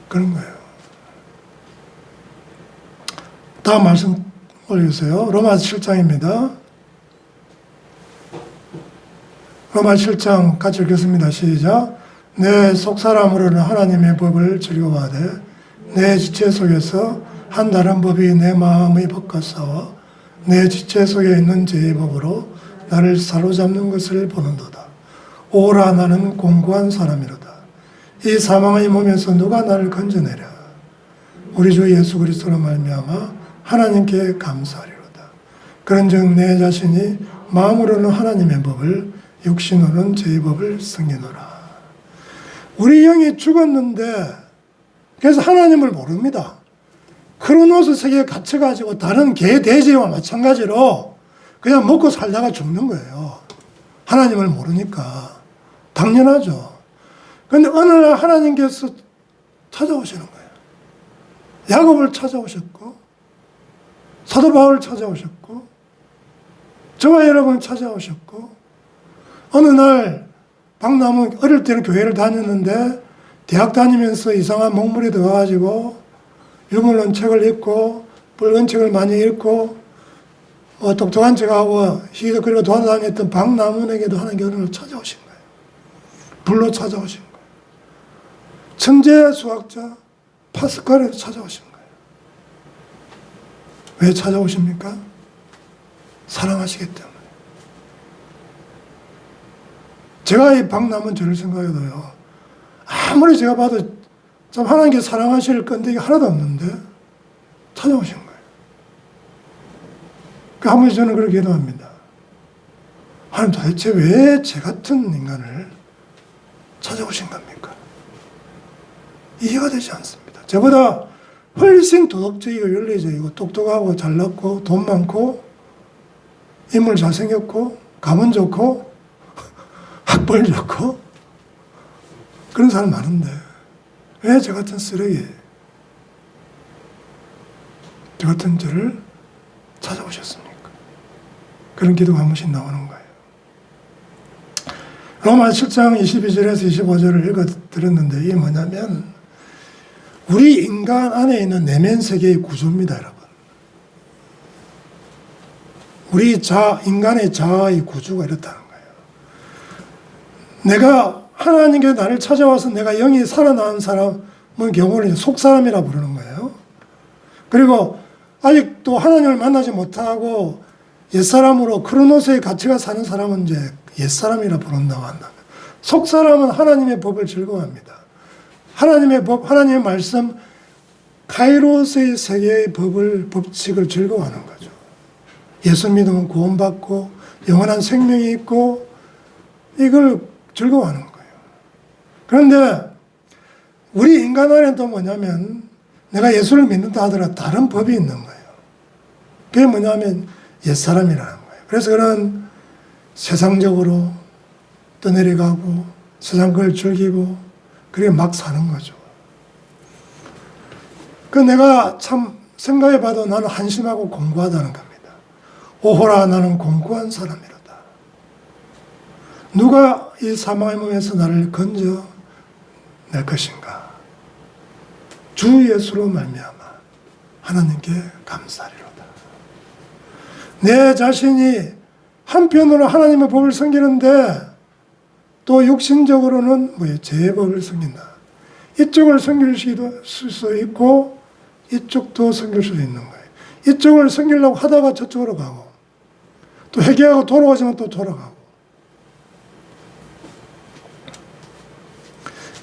그런 거예요. 다음 말씀 올려주세요. 로마서 7장입니다. 로마서 7장 같이 읽겠습니다. 시작. 내 속사람으로는 하나님의 법을 즐거워하되 내 지체 속에서 한 다른 법이 내 마음의 법과 싸워 내 지체 속에 있는 죄의 법으로 나를 사로잡는 것을 보는도다. 오라 나는 공고한 사람이로다. 이 사망의 몸에서 누가 나를 건져내랴. 우리 주 예수 그리스도로 말미암아 하나님께 감사하리로다. 그런즉 내 자신이 마음으로는 하나님의 법을 육신으로는 죄의 법을 승리노라. 우리 영이 죽었는데 그래서 하나님을 모릅니다. 크로노스 세계에 갇혀가지고 다른 개 돼지와 마찬가지로 그냥 먹고 살다가 죽는 거예요. 하나님을 모르니까. 당연하죠. 그런데 어느 날 하나님께서 찾아오시는 거예요. 야곱을 찾아오셨고 사도 바울을 찾아오셨고 저와 여러분을 찾아오셨고 어느 날 박남은 어릴 때는 교회를 다녔는데 대학 다니면서 이상한 먹물이 들어가가지고 유물론 책을 읽고 붉은 책을 많이 읽고 똑똑한 척하고 시기도 그리고 돌아다녔던 박남은에게도 하나님께 어느 날 찾아오신 거예요. 불로 찾아오신 거예요. 천재 수학자 파스칼에도 찾아오신 거예요. 왜 찾아오십니까? 사랑하시기 때문에. 제가 이 박남은 저를 생각해도요. 아무리 제가 봐도 참 하나님께 사랑하실 건데 하나도 없는데 찾아오신 거예요. 그 한 번씩 저는 그렇게 기도합니다. 하나님 도대체 왜 제 같은 인간을 찾아오신 겁니까? 이해가 되지 않습니다. 저보다 훨씬 도덕적이고 윤리적이고 똑똑하고 잘났고 돈 많고 인물 잘생겼고 가문 좋고 학벌 좋고 그런 사람 많은데 왜 저 같은 쓰레기 저 같은 저를 찾아오셨습니까? 그런 기도가 한 번씩 나오는 거예요. 로마 7장 22절에서 25절을 읽어드렸는데 이게 뭐냐면 우리 인간 안에 있는 내면 세계의 구조입니다, 여러분. 우리 인간의 자아의 구조가 이렇다는 거예요. 내가 하나님께 나를 찾아와서 내가 영이 살아난 사람은 경우는 속사람이라 부르는 거예요. 그리고 아직도 하나님을 만나지 못하고 옛사람으로 크로노스의 가치가 사는 사람은 이제 옛사람이라 부른다고 한다. 속사람은 하나님의 법을 즐거워합니다. 하나님의 법, 하나님의 말씀, 카이로스의 세계의 법칙을 즐거워하는 거죠. 예수 믿으면 구원받고 영원한 생명이 있고 이걸 즐거워하는 거예요. 그런데 우리 인간 안에는 또 뭐냐면 내가 예수를 믿는다 하더라도 다른 법이 있는 거예요. 그게 뭐냐면 옛사람이라는 거예요. 그래서 그런 세상적으로 떠내려가고 세상 걸 즐기고 그렇게 막 사는 거죠. 그 내가 참 생각해 봐도 나는 한심하고 공고하다는 겁니다. 오호라 나는 공고한 사람이로다. 누가 이 사망의 몸에서 나를 건져 낼 것인가? 주 예수로 말미암아 하나님께 감사하리로다. 내 자신이 한편으로 하나님의 법을 섬기는데 또 육신적으로는 죄의 법을 섬긴다. 이쪽을 섬길 수도 있고 이쪽도 섬길 수도 있는 거예요. 이쪽을 섬기려고 하다가 저쪽으로 가고 또 회개하고 돌아오지만 또 돌아가고.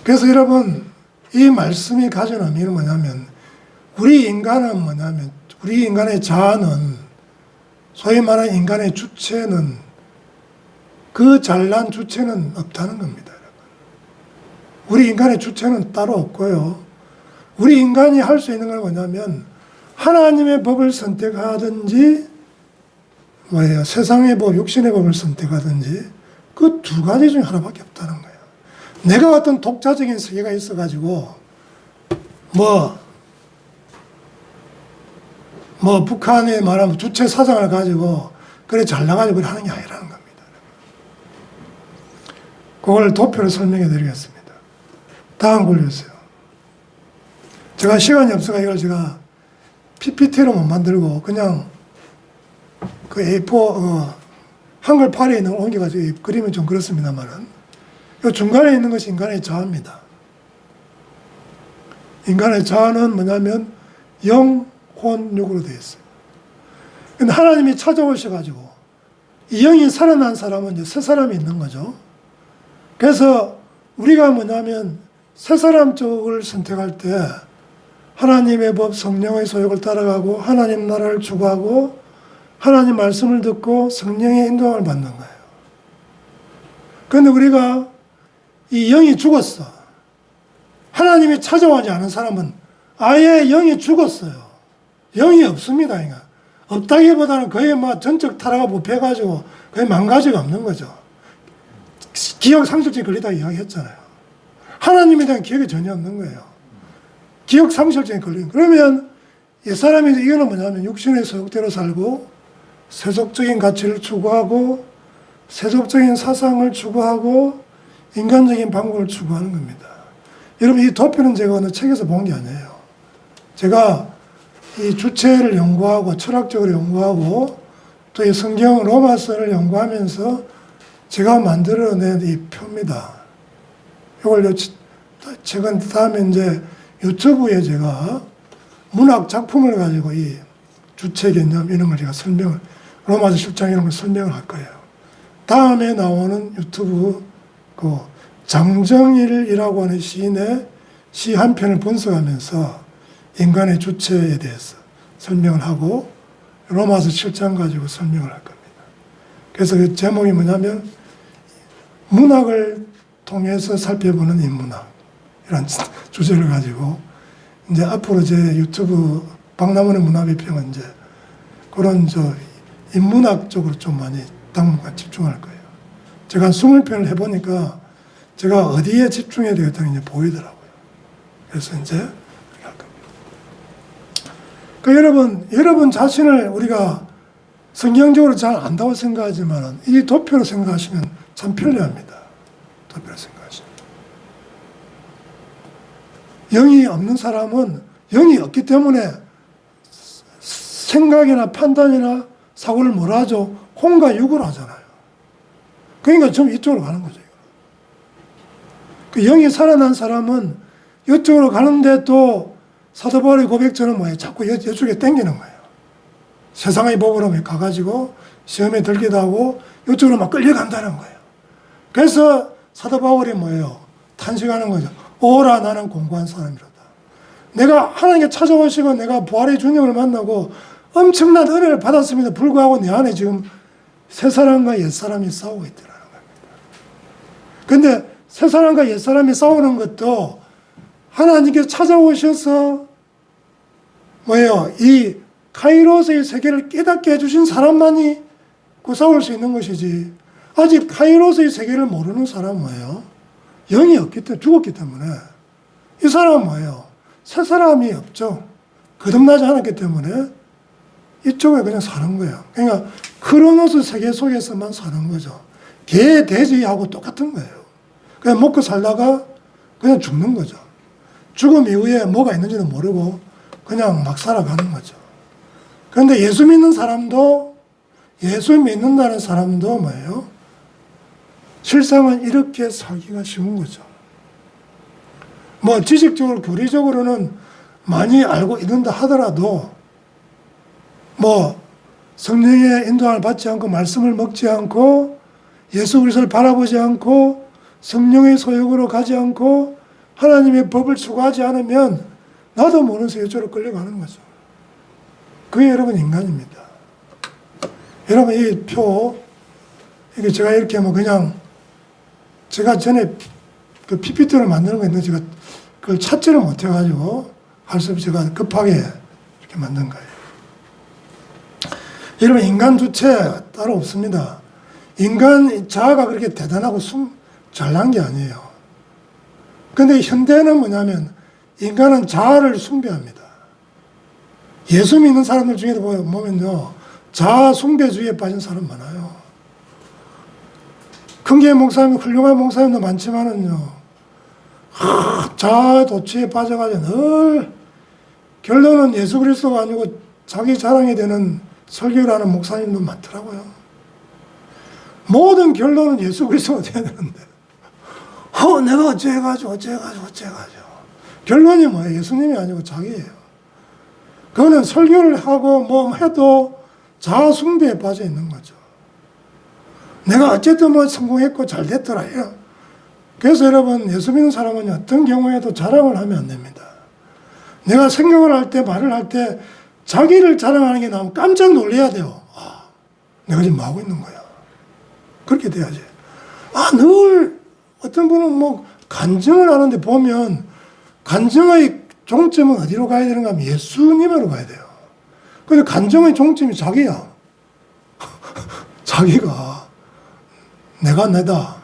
그래서 여러분 이 말씀이 가진 의미는 뭐냐면 우리 인간은 뭐냐면 우리 인간의 자아는 소위 말하는 인간의 주체는 그 잘난 주체는 없다는 겁니다. 여러분. 우리 인간의 주체는 따로 없고요. 우리 인간이 할 수 있는 건 뭐냐면 하나님의 법을 선택하든지 세상의 법, 육신의 법을 선택하든지 그 두 가지 중에 하나밖에 없다는 거예요. 내가 어떤 독자적인 세계가 있어가지고 북한이 말하면 주체 사상을 가지고 그래 잘나가지고 하는 게 아니라는 겁니다. 그걸 도표로 설명해 드리겠습니다. 다음 걸렸어요. 제가 시간이 없어서 이걸 제가 PPT로 못 만들고 그냥 그 A4 한글 팔에 있는 걸 옮겨가지고 그림은 좀 그렇습니다만은 이 중간에 있는 것이 인간의 자아입니다. 인간의 자아는 뭐냐면 영, 혼, 육으로 되어 있어요. 근데 하나님이 찾아오셔가지고 이 영이 살아난 사람은 이제 새 사람이 있는 거죠. 그래서 우리가 뭐냐면 새 사람 쪽을 선택할 때 하나님의 법, 성령의 소욕을 따라가고 하나님 나라를 추구하고 하나님 말씀을 듣고 성령의 인도함을 받는 거예요. 그런데 우리가 이 영이 죽었어. 하나님이 찾아오지 않은 사람은 아예 영이 죽었어요. 영이 없습니다. 그러니까. 없다기보다는 거의 뭐 전적 타락과 부패해가지고 거의 망가지가 없는 거죠. 기억 상실증 걸리다 이야기했잖아요. 하나님에 대한 기억이 전혀 없는 거예요. 기억 상실증에 걸린. 그러면 이 사람이 이거는 뭐냐면 육신의 소욕대로 살고 세속적인 가치를 추구하고 세속적인 사상을 추구하고 인간적인 방법을 추구하는 겁니다. 여러분 이 도표는 제가 어느 책에서 본 게 아니에요. 제가 이 주체를 연구하고 철학적으로 연구하고 또 이 성경 로마서를 연구하면서 제가 만들어낸 이 표입니다. 이걸 최근 다음에 이제 유튜브에 제가 문학 작품을 가지고 이 주체 개념 이런 걸 제가 설명을 로마서 10장 이런 걸 설명을 할 거예요. 다음에 나오는 유튜브 그 장정일이라고 하는 시인의 시 한 편을 분석하면서 인간의 주체에 대해서 설명을 하고 로마서 7장 가지고 설명을 할 겁니다. 그래서 그 제목이 뭐냐면 문학을 통해서 살펴보는 인문학 이런 주제를 가지고 이제 앞으로 제 유튜브 박나문의 문화비평은 이제 그런 인문학 쪽으로 좀 많이 당분간 집중할 거예요. 제가 한 20편을 해보니까 제가 어디에 집중해야 되겠다는 게 보이더라고요. 그래서 이제 그렇게 할 겁니다. 그러니까 여러분 자신을 우리가 성경적으로 잘 안다고 생각하지만 이 도표로 생각하시면 참 편리합니다. 도표로 생각하시면. 영이 없는 사람은 영이 없기 때문에 생각이나 판단이나 사고를 뭐라 하죠? 혼과 육으로 하잖아요. 그러니까 좀 이쪽으로 가는 거죠. 그 영이 살아난 사람은 이쪽으로 가는데 또 사도 바울의 고백처럼 뭐예요? 자꾸 이쪽에 땡기는 거예요. 세상의 법으로 가가지고 시험에 들기도 하고 이쪽으로 막 끌려간다는 거예요. 그래서 사도 바울이 뭐예요? 탄식하는 거죠. 오라 나는 공고한 사람이로다. 내가 하나님께 찾아오시고 내가 부활의 주님을 만나고 엄청난 은혜를 받았음에도 불구하고 내 안에 지금 새 사람과 옛 사람이 싸우고 있더라는 겁니다. 근데 새 사람과 옛 사람이 싸우는 것도 하나님께서 찾아오셔서 뭐예요? 이 카이로스의 세계를 깨닫게 해주신 사람만이 그 싸울 수 있는 것이지 아직 카이로스의 세계를 모르는 사람은 뭐예요? 영이 없기 때문에 죽었기 때문에 이 사람은 뭐예요? 새 사람이 없죠. 거듭나지 않았기 때문에 이쪽에 그냥 사는 거예요. 그러니까 크로노스 세계 속에서만 사는 거죠. 개, 돼지하고 똑같은 거예요. 그냥 먹고 살다가 그냥 죽는 거죠. 죽음 이후에 뭐가 있는지는 모르고 그냥 막 살아가는 거죠. 그런데 예수 믿는 사람도 예수 믿는다는 사람도 뭐예요? 실상은 이렇게 살기가 쉬운 거죠. 뭐 지식적으로 교리적으로는 많이 알고 있는다 하더라도 뭐 성령의 인도함을 받지 않고 말씀을 먹지 않고 예수 그리스도를 바라보지 않고 성령의 소욕으로 가지 않고 하나님의 법을 추구하지 않으면 나도 모르는 새에 이쪽으로 끌려가는 거죠. 그게 여러분 인간입니다. 여러분 이 표 이게 제가 이렇게 뭐 그냥 제가 전에 그 PPT를 만드는 거 있는데 제가 그걸 찾지를 못해가지고 할 수 없이 제가 급하게 이렇게 만든 거예요. 여러분 인간 주체 따로 없습니다. 인간 자아가 그렇게 대단하고 잘난 게 아니에요. 근데 현대는 뭐냐면 인간은 자아를 숭배합니다. 예수 믿는 사람들 중에도 보면요 자아 숭배주의에 빠진 사람 많아요. 큰교회 목사님, 훌륭한 목사님도 많지만은요, 자아 도취에 빠져가지고 늘 결론은 예수 그리스도가 아니고 자기 자랑이 되는 설교를 하는 목사님도 많더라고요. 모든 결론은 예수 그리스도가 돼야 되는데, 내가 어째가지고. 결론이 뭐예요? 예수님이 아니고 자기예요. 그거는 설교를 하고 뭐 해도 자아 숭배에 빠져 있는 거죠. 내가 어쨌든 뭐 성공했고 잘 됐더라. 그래서 여러분, 예수 믿는 사람은 어떤 경우에도 자랑을 하면 안 됩니다. 내가 생각을 할 때, 말을 할 때 자기를 자랑하는 게 나오면 깜짝 놀라야 돼요. 내가 지금 뭐 하고 있는 거야. 그렇게 돼야지. 늘 어떤 분은 뭐 간증을 하는데 보면 간증의 종점은 어디로 가야 되는가 하면 예수님으로 가야 돼요. 근데 간증의 종점이 자기야. 자기가 내가 내다.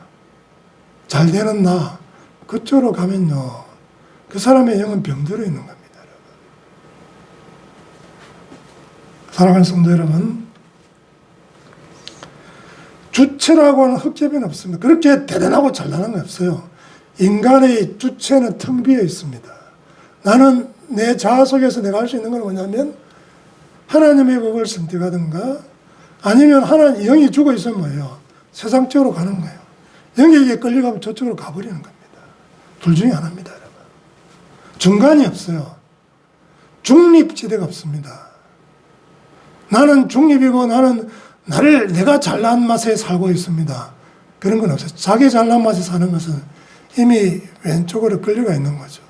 잘 되는 나. 그쪽으로 가면요. 그 사람의 영은 병들어 있는 겁니다. 여러분. 사랑하는 성도 여러분. 주체라고 하는 흑접은 없습니다. 그렇게 대단하고 잘나는 건 없어요. 인간의 주체는 텅 비어 있습니다. 나는 내 자아 속에서 내가 할 수 있는 건 뭐냐면 하나님의 법을 선택하든가 아니면 하나님 영이 죽어 있으면 뭐예요? 세상 쪽으로 가는 거예요. 영에게 끌려가면 저쪽으로 가버리는 겁니다. 둘 중에 하나입니다, 여러분. 중간이 없어요. 중립지대가 없습니다. 나는 중립이고 나는 내가 잘난 맛에 살고 있습니다. 그런 건 없어요. 자기 잘난 맛에 사는 것은 이미 왼쪽으로 끌려가 있는 거죠.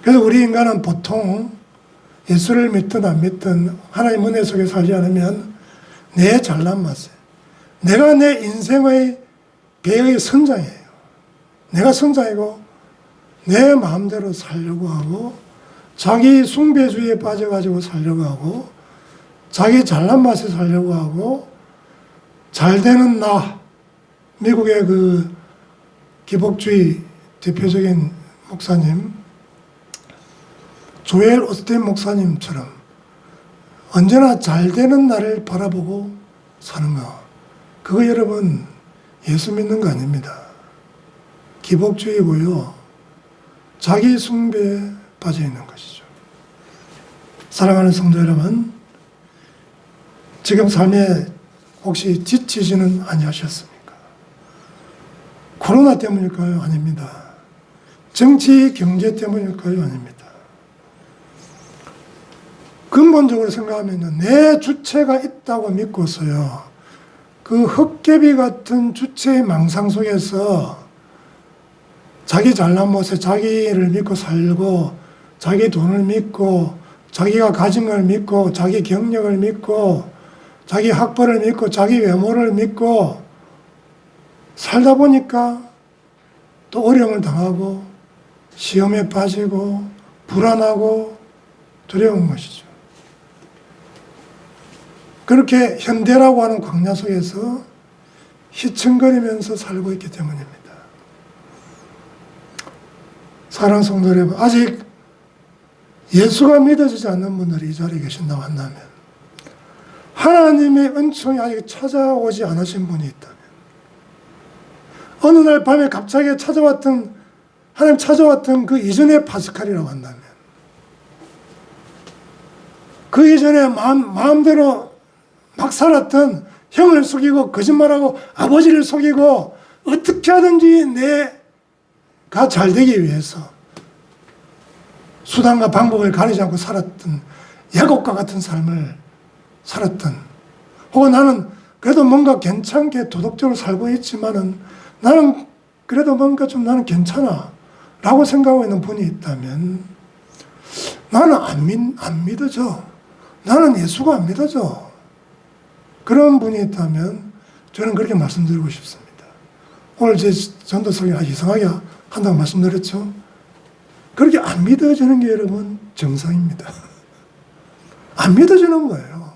그래서 우리 인간은 보통 예수를 믿든 안 믿든 하나님 은혜 속에 살지 않으면 내 잘난 맛에, 내가 내 인생의 배의 선장이에요. 내가 선장이고 내 마음대로 살려고 하고 자기 숭배주의에 빠져가지고 살려고 하고 자기 잘난 맛에 살려고 하고 잘 되는 나, 미국의 그 기복주의 대표적인 목사님 조엘 오스틴 목사님처럼 언제나 잘 되는 나를 바라보고 사는 거, 그거 여러분 예수 믿는 거 아닙니다. 기복주의고요. 자기 숭배에 빠져 있는 것이죠. 사랑하는 성도 여러분, 지금 삶에 혹시 지치지는 아니하셨습니까? 코로나 때문일까요? 아닙니다. 정치, 경제 때문일까요? 아닙니다. 근본적으로 생각하면 내 주체가 있다고 믿고서요, 그 헛개비 같은 주체의 망상 속에서 자기 잘난 못에 자기를 믿고 살고 자기 돈을 믿고 자기가 가진 걸 믿고 자기 경력을 믿고 자기 학벌을 믿고 자기 외모를 믿고 살다 보니까 또 어려움을 당하고 시험에 빠지고 불안하고 두려운 것이죠. 그렇게 현대라고 하는 광야 속에서 희청거리면서 살고 있기 때문입니다. 사랑하는 성도 여러분, 아직 예수가 믿어지지 않는 분들이 이 자리에 계신다고 한다면, 하나님의 은총이 아직 찾아오지 않으신 분이 있다면, 어느 날 밤에 갑자기 하나님 찾아왔던 그 이전의 파스칼이라고 한다면, 그 이전에 마음대로 막 살았던 형을 속이고 거짓말하고 아버지를 속이고 어떻게 하든지 내가 잘되기 위해서 수단과 방법을 가리지 않고 살았던 야곱과 같은 삶을 살았던, 혹은 나는 그래도 뭔가 괜찮게 도덕적으로 살고 있지만은 나는 그래도 뭔가 좀 나는 괜찮아 라고 생각하고 있는 분이 있다면, 나는 안 믿어져. 나는 예수가 안 믿어져. 그런 분이 있다면 저는 그렇게 말씀드리고 싶습니다. 오늘 제 전도성이 아주 이상하게 한다고 말씀드렸죠. 그렇게 안 믿어지는 게 여러분 정상입니다. 안 믿어지는 거예요.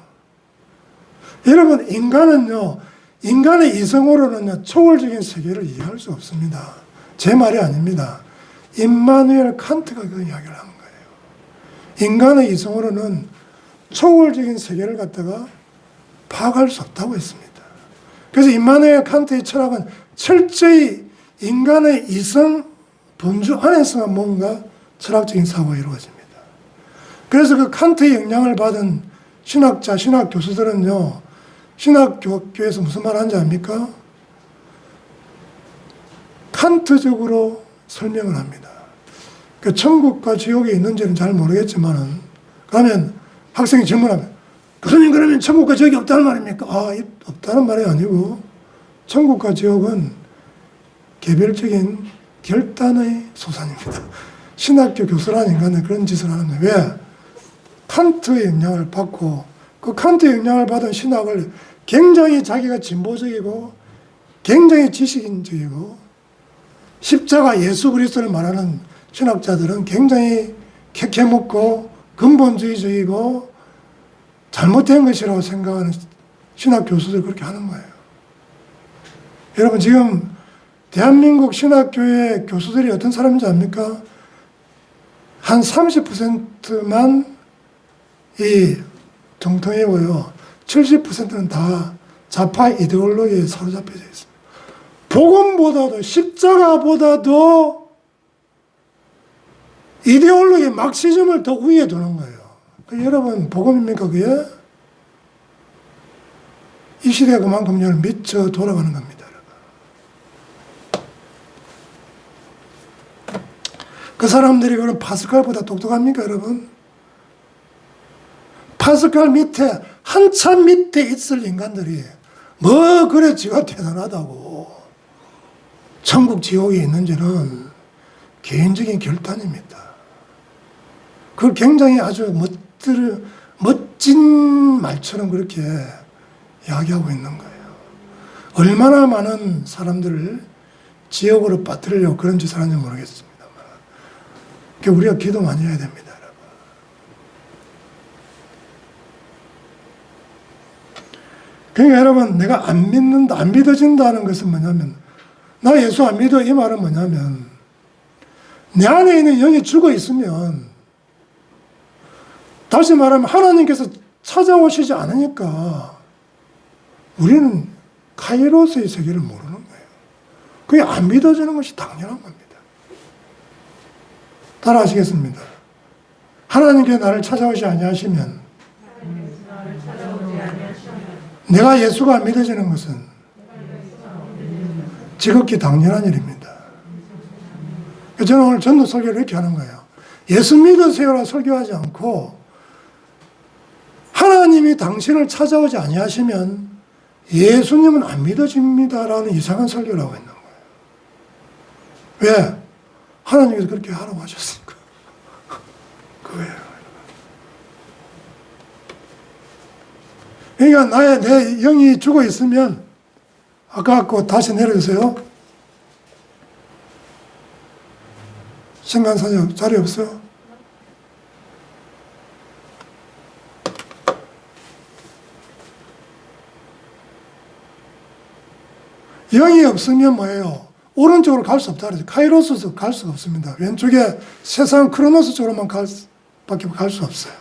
여러분, 인간의 이성으로는요, 초월적인 세계를 이해할 수 없습니다. 제 말이 아닙니다. 임마누엘 칸트가 그 이야기를 한 거예요. 인간의 이성으로는 초월적인 세계를 갖다가 파악할 수 없다고 했습니다. 그래서 임마누엘 칸트의 철학은 철저히 인간의 이성 본주 안에서만 뭔가 철학적인 사고가 이루어집니다. 그래서 그 칸트의 영향을 받은 신학자, 신학 교수들은요, 신학교에서 무슨 말 하는지 압니까? 칸트적으로 설명을 합니다. 그 천국과 지옥이 있는지는 잘 모르겠지만은, 그러면 학생이 질문하면, 교수님 그러면 천국과 지옥이 없다는 말입니까? 없다는 말이 아니고, 천국과 지옥은 개별적인 결단의 소산입니다. 신학교 교수라는 인간은 그런 짓을 하는데, 왜? 칸트의 영향을 받고, 그 칸트의 영향을 받은 신학을 굉장히 자기가 진보적이고, 굉장히 지식인적이고, 십자가 예수 그리스도를 말하는 신학자들은 굉장히 캐캐묻고 근본주의적이고 잘못된 것이라고 생각하는 신학 교수들 그렇게 하는 거예요. 여러분 지금 대한민국 신학교의 교수들이 어떤 사람인지 압니까? 한 30%만 이 정통이고요. 70%는 다 좌파 이데올로기에 사로잡혀져 있습니다. 복음보다도 십자가보다도 이데올로기 막시즘을 더 위에 두는 거예요. 여러분 복음입니까 그게? 이 시대가 그만큼 미쳐 돌아가는 겁니다. 그 사람들이 그럼 파스칼보다 똑똑합니까 여러분? 파스칼 밑에 한참 밑에 있을 인간들이 뭐 그래 지가 대단하다고. 천국 지옥이 있는지는 개인적인 결단입니다. 그걸 굉장히 아주 멋진 말처럼 그렇게 이야기하고 있는 거예요. 얼마나 많은 사람들을 지옥으로 빠뜨리려고 그런 짓을 하는지 모르겠습니다만, 우리가 기도 많이 해야 됩니다. 여러분. 그러니까 여러분, 내가 안 믿어진다는 것은 뭐냐면, 나 예수 안 믿어 이 말은 뭐냐면, 내 안에 있는 영이 죽어 있으면, 다시 말하면 하나님께서 찾아오시지 않으니까 우리는 카이로스의 세계를 모르는 거예요. 그게 안 믿어지는 것이 당연한 겁니다. 따라하시겠습니다. 하나님께서 나를 찾아오지 아니하시면 내가 예수가 안 믿어지는 것은 지극히 당연한 일입니다. 저는 오늘 전도 설교를 이렇게 하는 거예요. 예수 믿으세요라 설교하지 않고 하나님이 당신을 찾아오지 아니하시면 예수님은 안 믿어집니다라는 이상한 설교를 하고 있는 거예요. 왜? 하나님께서 그렇게 하라고 하셨으니까. 그거예요. 그러니까 내 영이 죽어 있으면, 아까 거 다시 내려주세요. 신간사역 자리 없어요? 영이 없으면 뭐예요? 오른쪽으로 갈 수 없다 그러죠. 카이로스에서 갈 수가 없습니다. 왼쪽에 세상 크로노스 쪽으로만 밖에 갈 수 없어요.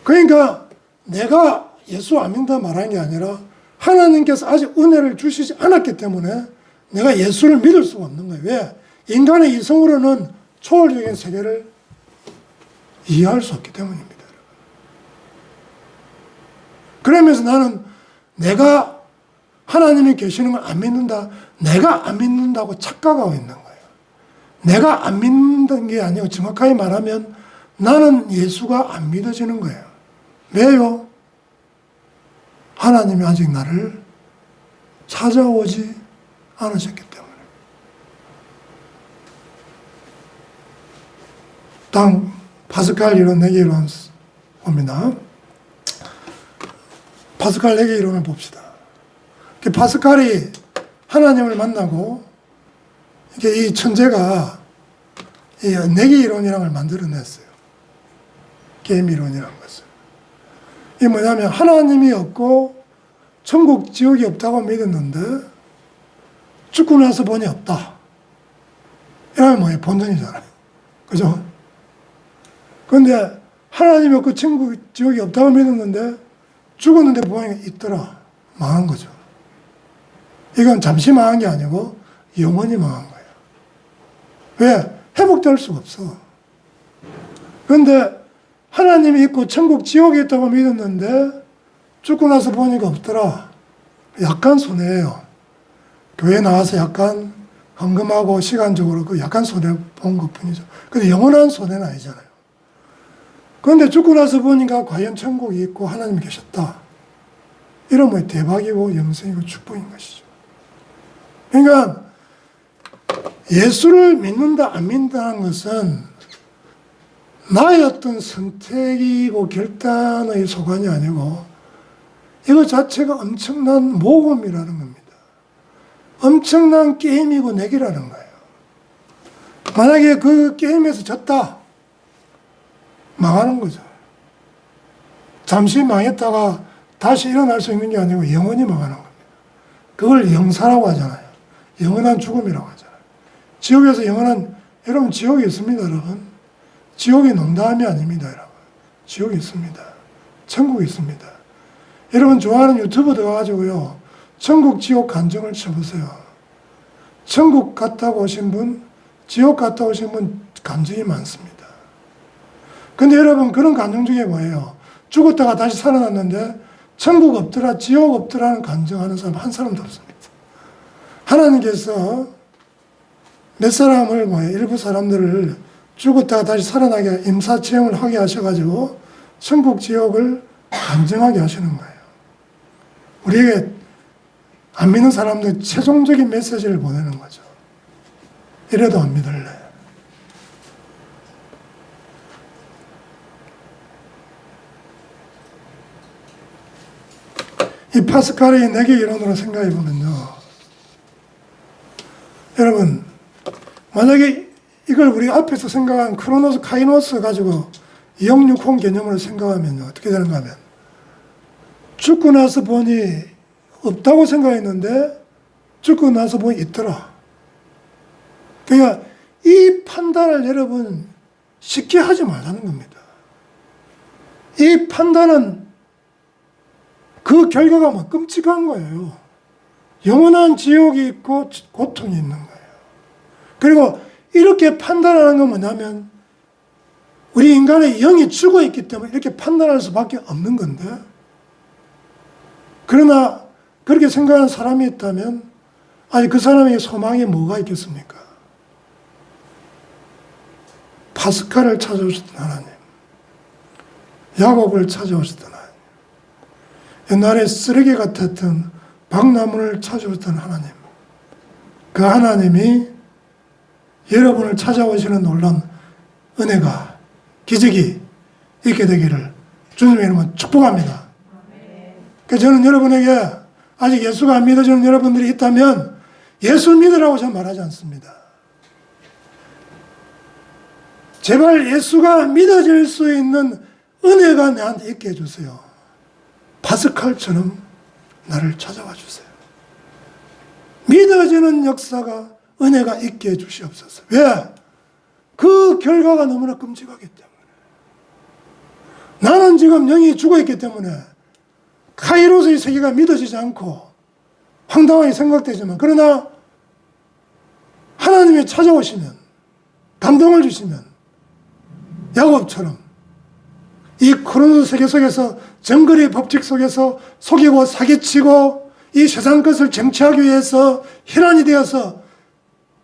그러니까 내가 예수 안 믿는다 말하는 게 아니라 하나님께서 아직 은혜를 주시지 않았기 때문에 내가 예수를 믿을 수가 없는 거예요. 왜? 인간의 이성으로는 초월적인 세계를 이해할 수 없기 때문입니다. 그러면서 나는 내가 하나님이 계시는 걸 안 믿는다. 내가 안 믿는다고 착각하고 있는 거예요. 내가 안 믿는 게 아니고 정확하게 말하면 나는 예수가 안 믿어지는 거예요. 왜요? 하나님이 아직 나를 찾아오지 않으셨기 때문에. 다음 파스칼 이론, 내계 이론 봅니다. 파스칼 내계 이론을 봅시다. 파스칼이 하나님을 만나고 이 천재가 이 내계 이론이라는 걸 만들어냈어요. 게임 이론이라는 것을. 이게 뭐냐면 하나님이 없고 천국 지옥이 없다고 믿었는데 죽고 나서 보니 없다. 이러면 뭐예요? 본전이잖아요. 그죠? 그런데 하나님이 없고 천국 지옥이 없다고 믿었는데 죽었는데 보니까 있더라. 망한 거죠. 이건 잠시 망한 게 아니고 영원히 망한 거예요. 왜? 회복될 수가 없어. 그런데 하나님이 있고 천국 지옥이 있다고 믿었는데 죽고 나서 보니까 없더라. 약간 손해예요. 교회 나와서 약간 헌금하고 시간적으로 그 약간 손해 본 것 뿐이죠. 근데 영원한 손해는 아니잖아요. 그런데 죽고 나서 보니까 과연 천국이 있고 하나님이 계셨다. 이러면 대박이고 영생이고 축복인 것이죠. 그러니까 예수를 믿는다 안 믿는다는 것은 나의 어떤 선택이고 결단의 소관이 아니고 이거 자체가 엄청난 모험이라는 겁니다. 엄청난 게임이고 내기라는 거예요. 만약에 그 게임에서 졌다. 망하는 거죠. 잠시 망했다가 다시 일어날 수 있는 게 아니고 영원히 망하는 겁니다. 그걸 영사라고 하잖아요. 영원한 죽음이라고 하잖아요. 지옥에서 여러분 지옥이 있습니다, 여러분. 지옥이 농담이 아닙니다, 여러분. 지옥이 있습니다. 천국이 있습니다. 여러분 좋아하는 유튜브 들어가가지고요. 천국, 지옥 간증을 쳐보세요. 천국 갔다 오신 분, 지옥 갔다 오신 분 간증이 많습니다. 근데 여러분 그런 간증 중에 뭐예요? 죽었다가 다시 살아났는데 천국 없더라, 지옥 없더라는 간증하는 사람 한 사람도 없습니다. 하나님께서 몇 사람을 일부 사람들을 죽었다가 다시 살아나게 임사체험을 하게 하셔가지고 천국, 지옥을 간증하게 하시는 거예요. 우리에게 안 믿는 사람들 최종적인 메시지를 보내는 거죠. 이래도 안 믿을래. 이 파스칼의 내계 이론으로 생각해 보면요. 여러분, 만약에 이걸 우리 앞에서 생각한 크로노스, 카이노스 가지고 2억6혼 개념으로 생각하면 어떻게 되는가 하면 죽고 나서 보니 없다고 생각했는데 죽고 나서 보니 있더라. 그러니까 이 판단을 여러분 쉽게 하지 말라는 겁니다. 이 판단은 그 결과가 막 끔찍한 거예요. 영원한 지옥이 있고 고통이 있는 거예요. 그리고 이렇게 판단하는 건 뭐냐면 우리 인간의 영이 죽어 있기 때문에 이렇게 판단할 수밖에 없는 건데 그러나 그렇게 생각하는 사람이 있다면 아니 그 사람의 소망이 뭐가 있겠습니까? 파스칼을 찾아오셨던 하나님, 야곱을 찾아오셨던 하나님, 옛날에 쓰레기 같았던 박나무를 찾아오셨던 하나님, 그 하나님이 여러분을 찾아오시는 놀라운 은혜가 기적이 있게 되기를 주님의 이름으로 축복합니다. 그래서 저는 여러분에게 아직 예수가 안 믿어지는 여러분들이 있다면 예수 믿으라고 저는 말하지 않습니다. 제발 예수가 믿어질 수 있는 은혜가 내한테 있게 해주세요. 파스칼처럼 나를 찾아와 주세요. 믿어지는 역사가 은혜가 있게 해주시옵소서. 왜? 그 결과가 너무나 끔찍하기 때문에. 나는 지금 영이 죽어있기 때문에 카이로스의 세계가 믿어지지 않고 황당하게 생각되지만 그러나 하나님이 찾아오시면 감동을 주시면 야곱처럼 이 크로노스 세계 속에서 정글의 법칙 속에서 속이고 사기치고 이 세상 것을 쟁취하기 위해서 혈안이 되어서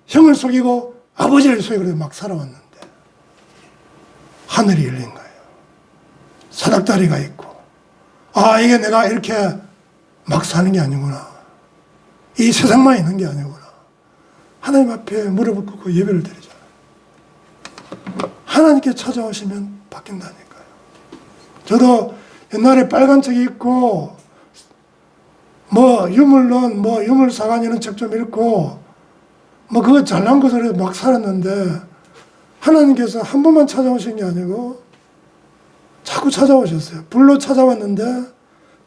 형을 속이고 아버지를 속이고 막 살아왔는데 하늘이 열린 거예요. 사닥다리가 있고 아 이게 내가 이렇게 막 사는 게 아니구나. 이 세상만 있는 게 아니구나. 하나님 앞에 무릎을 꿇고 예배를 드리잖아요. 하나님께 찾아오시면 바뀐다니까요. 저도 옛날에 빨간 책이 있고 유물론 유물사관 이런 책 좀 읽고 그거 잘난 것으로 막 살았는데 하나님께서 한 번만 찾아오신 게 아니고 자꾸 찾아오셨어요. 불로 찾아왔는데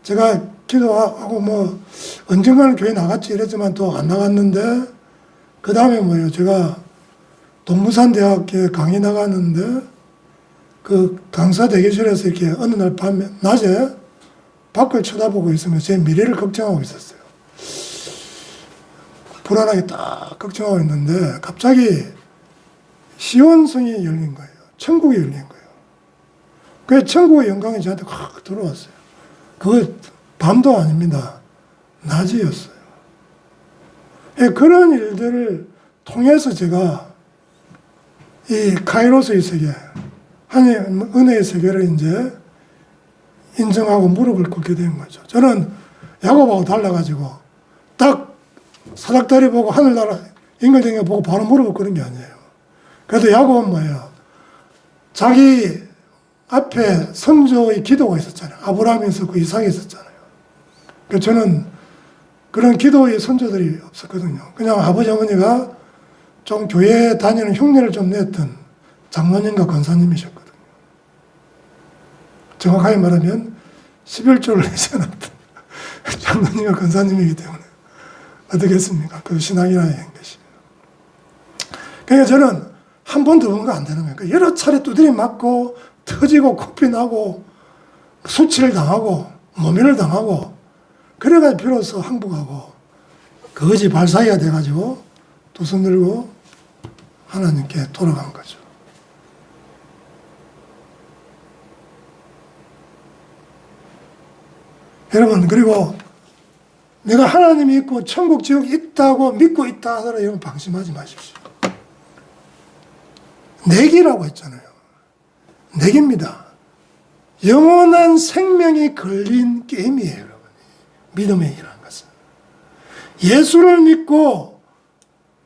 제가 기도하고 언젠가는 교회 나갔지 이랬지만 또 안 나갔는데 그 다음에 제가 동부산대학교에 강의 나갔는데 그 강사 대기실에서 이렇게 어느 날 낮에 밖을 쳐다보고 있으면 제 미래를 걱정하고 있었어요. 불안하게 딱 걱정하고 있는데 갑자기 시온성이 열린 거예요. 천국이 열린 거예요. 그래서 천국의 영광이 저한테 확 들어왔어요. 그거 밤도 아닙니다. 낮이었어요. 그런 일들을 통해서 제가 이 카이로스의 세계, 하나님 은혜의 세계를 이제 인정하고 무릎을 꿇게 된 거죠. 저는 야곱하고 달라가지고 딱 사닥다리 보고 하늘나라 연결된 거 보고 바로 무릎을 꿇은 게 아니에요. 그래도 야곱은 뭐예요? 자기 앞에 선조의 기도가 있었잖아요. 아브라함이 있었고 이삭이 있었잖아요. 그래서 저는 그런 기도의 선조들이 없었거든요. 그냥 아버지 어머니가 좀 교회 다니는 흉내를 좀 냈던 장로님과 권사님이셨거든요. 정확하게 말하면 11조를 내지 않았던 장로님과 권사님이기 때문에 어떻게 했습니까? 그 신앙이라는 것이. 그러니까 저는 한 번, 두 번가 안 되는 거예요. 그러니까 여러 차례 두드려 맞고 터지고 코피 나고 수치를 당하고 모면을 당하고 그래가지고 비로소 항복하고 거지 발사기가 돼가지고 두 손 들고 하나님께 돌아간 거죠. 여러분, 그리고 내가 하나님이 있고 천국 지옥이 있다고 믿고 있다 하더라도 여러분 방심하지 마십시오. 내기라고 했잖아요. 내기입니다. 영원한 생명이 걸린 게임이에요, 여러분. 믿음의 일이라는 것은. 예수를 믿고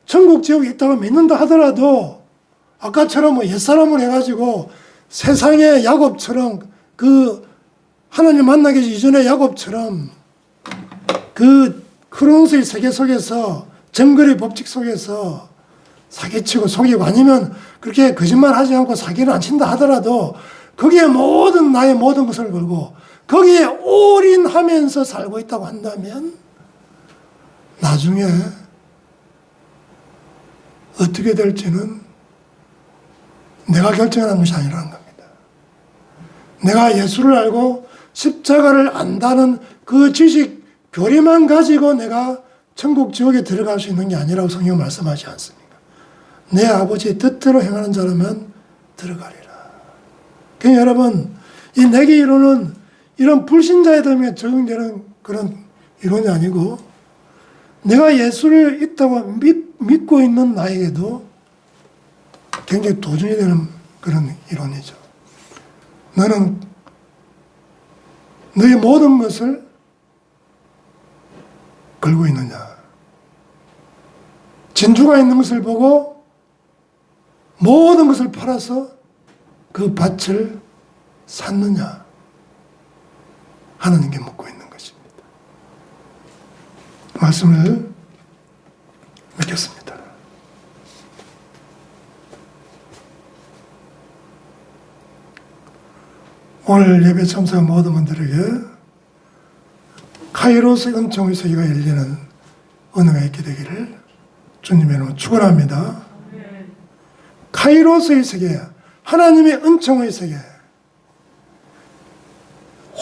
천국 지옥이 있다고 믿는다 하더라도 아까처럼 뭐 옛사람을 해가지고 세상의 야곱처럼 그 하나님 만나기 이전에 야곱처럼 그 크로노스의 세계 속에서 정글의 법칙 속에서 사기치고 속이고 아니면 그렇게 거짓말 하지 않고 사기를 안 친다 하더라도 거기에 나의 모든 것을 걸고 거기에 올인하면서 살고 있다고 한다면 나중에 어떻게 될지는 내가 결정하는 것이 아니라는 겁니다. 내가 예수를 알고 십자가를 안다는 그 지식, 교리만 가지고 내가 천국 지옥에 들어갈 수 있는 게 아니라고 성경 말씀하지 않습니까? 내 아버지의 뜻대로 행하는 자라면 들어가리라. 그러니까 여러분, 이 내기 이론은 이런 불신자에 적용되는 그런 이론이 아니고 내가 예수를 있다고 믿고 있는 나에게도 굉장히 도전이 되는 그런 이론이죠. 너는 너의 모든 것을 걸고 있느냐? 진주가 있는 것을 보고 모든 것을 팔아서 그 밭을 샀느냐? 하나님께 묻고 있는 것입니다. 말씀을 맺겠습니다. 오늘 예배 참석한 모든 분들에게 카이로스 은총의 세계가 열리는 은혜가 있게 되기를 주님의 이름으로 축원합니다. 카이로스의 세계, 하나님의 은총의 세계,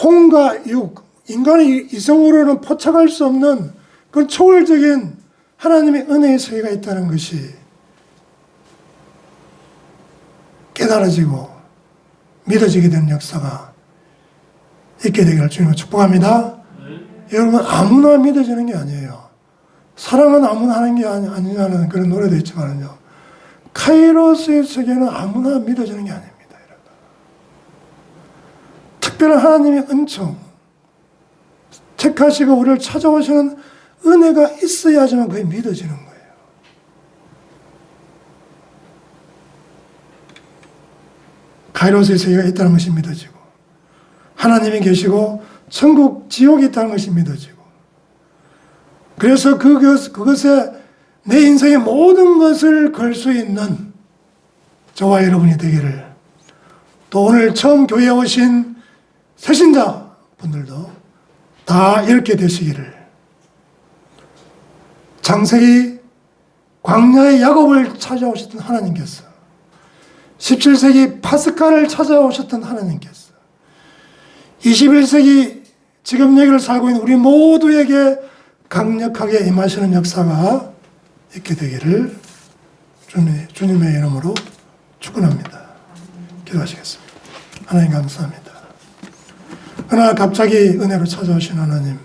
홍과 육, 인간의 이성으로는 포착할 수 없는 그런 초월적인 하나님의 은혜의 세계가 있다는 것이 깨달아지고 믿어지게 되는 역사가 있게 되기를 주님을 축복합니다. 여러분, 아무나 믿어지는 게 아니에요. 사랑은 아무나 하는 게 아니냐는 그런 노래도 있지만요. 카이로스의 세계는 아무나 믿어지는 게 아닙니다. 여러분. 특별한 하나님의 은총, 택하시고 우리를 찾아오시는 은혜가 있어야지만 그게 믿어지는 거예요. 카이로스의 세계가 있다는 것이 믿어지고 하나님이 계시고 천국, 지옥이 있다는 것이 믿어지고 그래서 그것에 내 인생의 모든 것을 걸 수 있는 저와 여러분이 되기를 또 오늘 처음 교회에 오신 새신자 분들도 다 이렇게 되시기를 창세기 광야의 야곱을 찾아오셨던 하나님께서 17세기 파스카를 찾아오셨던 하나님께서 21세기 지금 여기를 살고 있는 우리 모두에게 강력하게 임하시는 역사가 있게 되기를 주님의 이름으로 축원합니다. 기도하시겠습니다. 하나님 감사합니다. 그러나 갑자기 은혜로 찾아오신 하나님,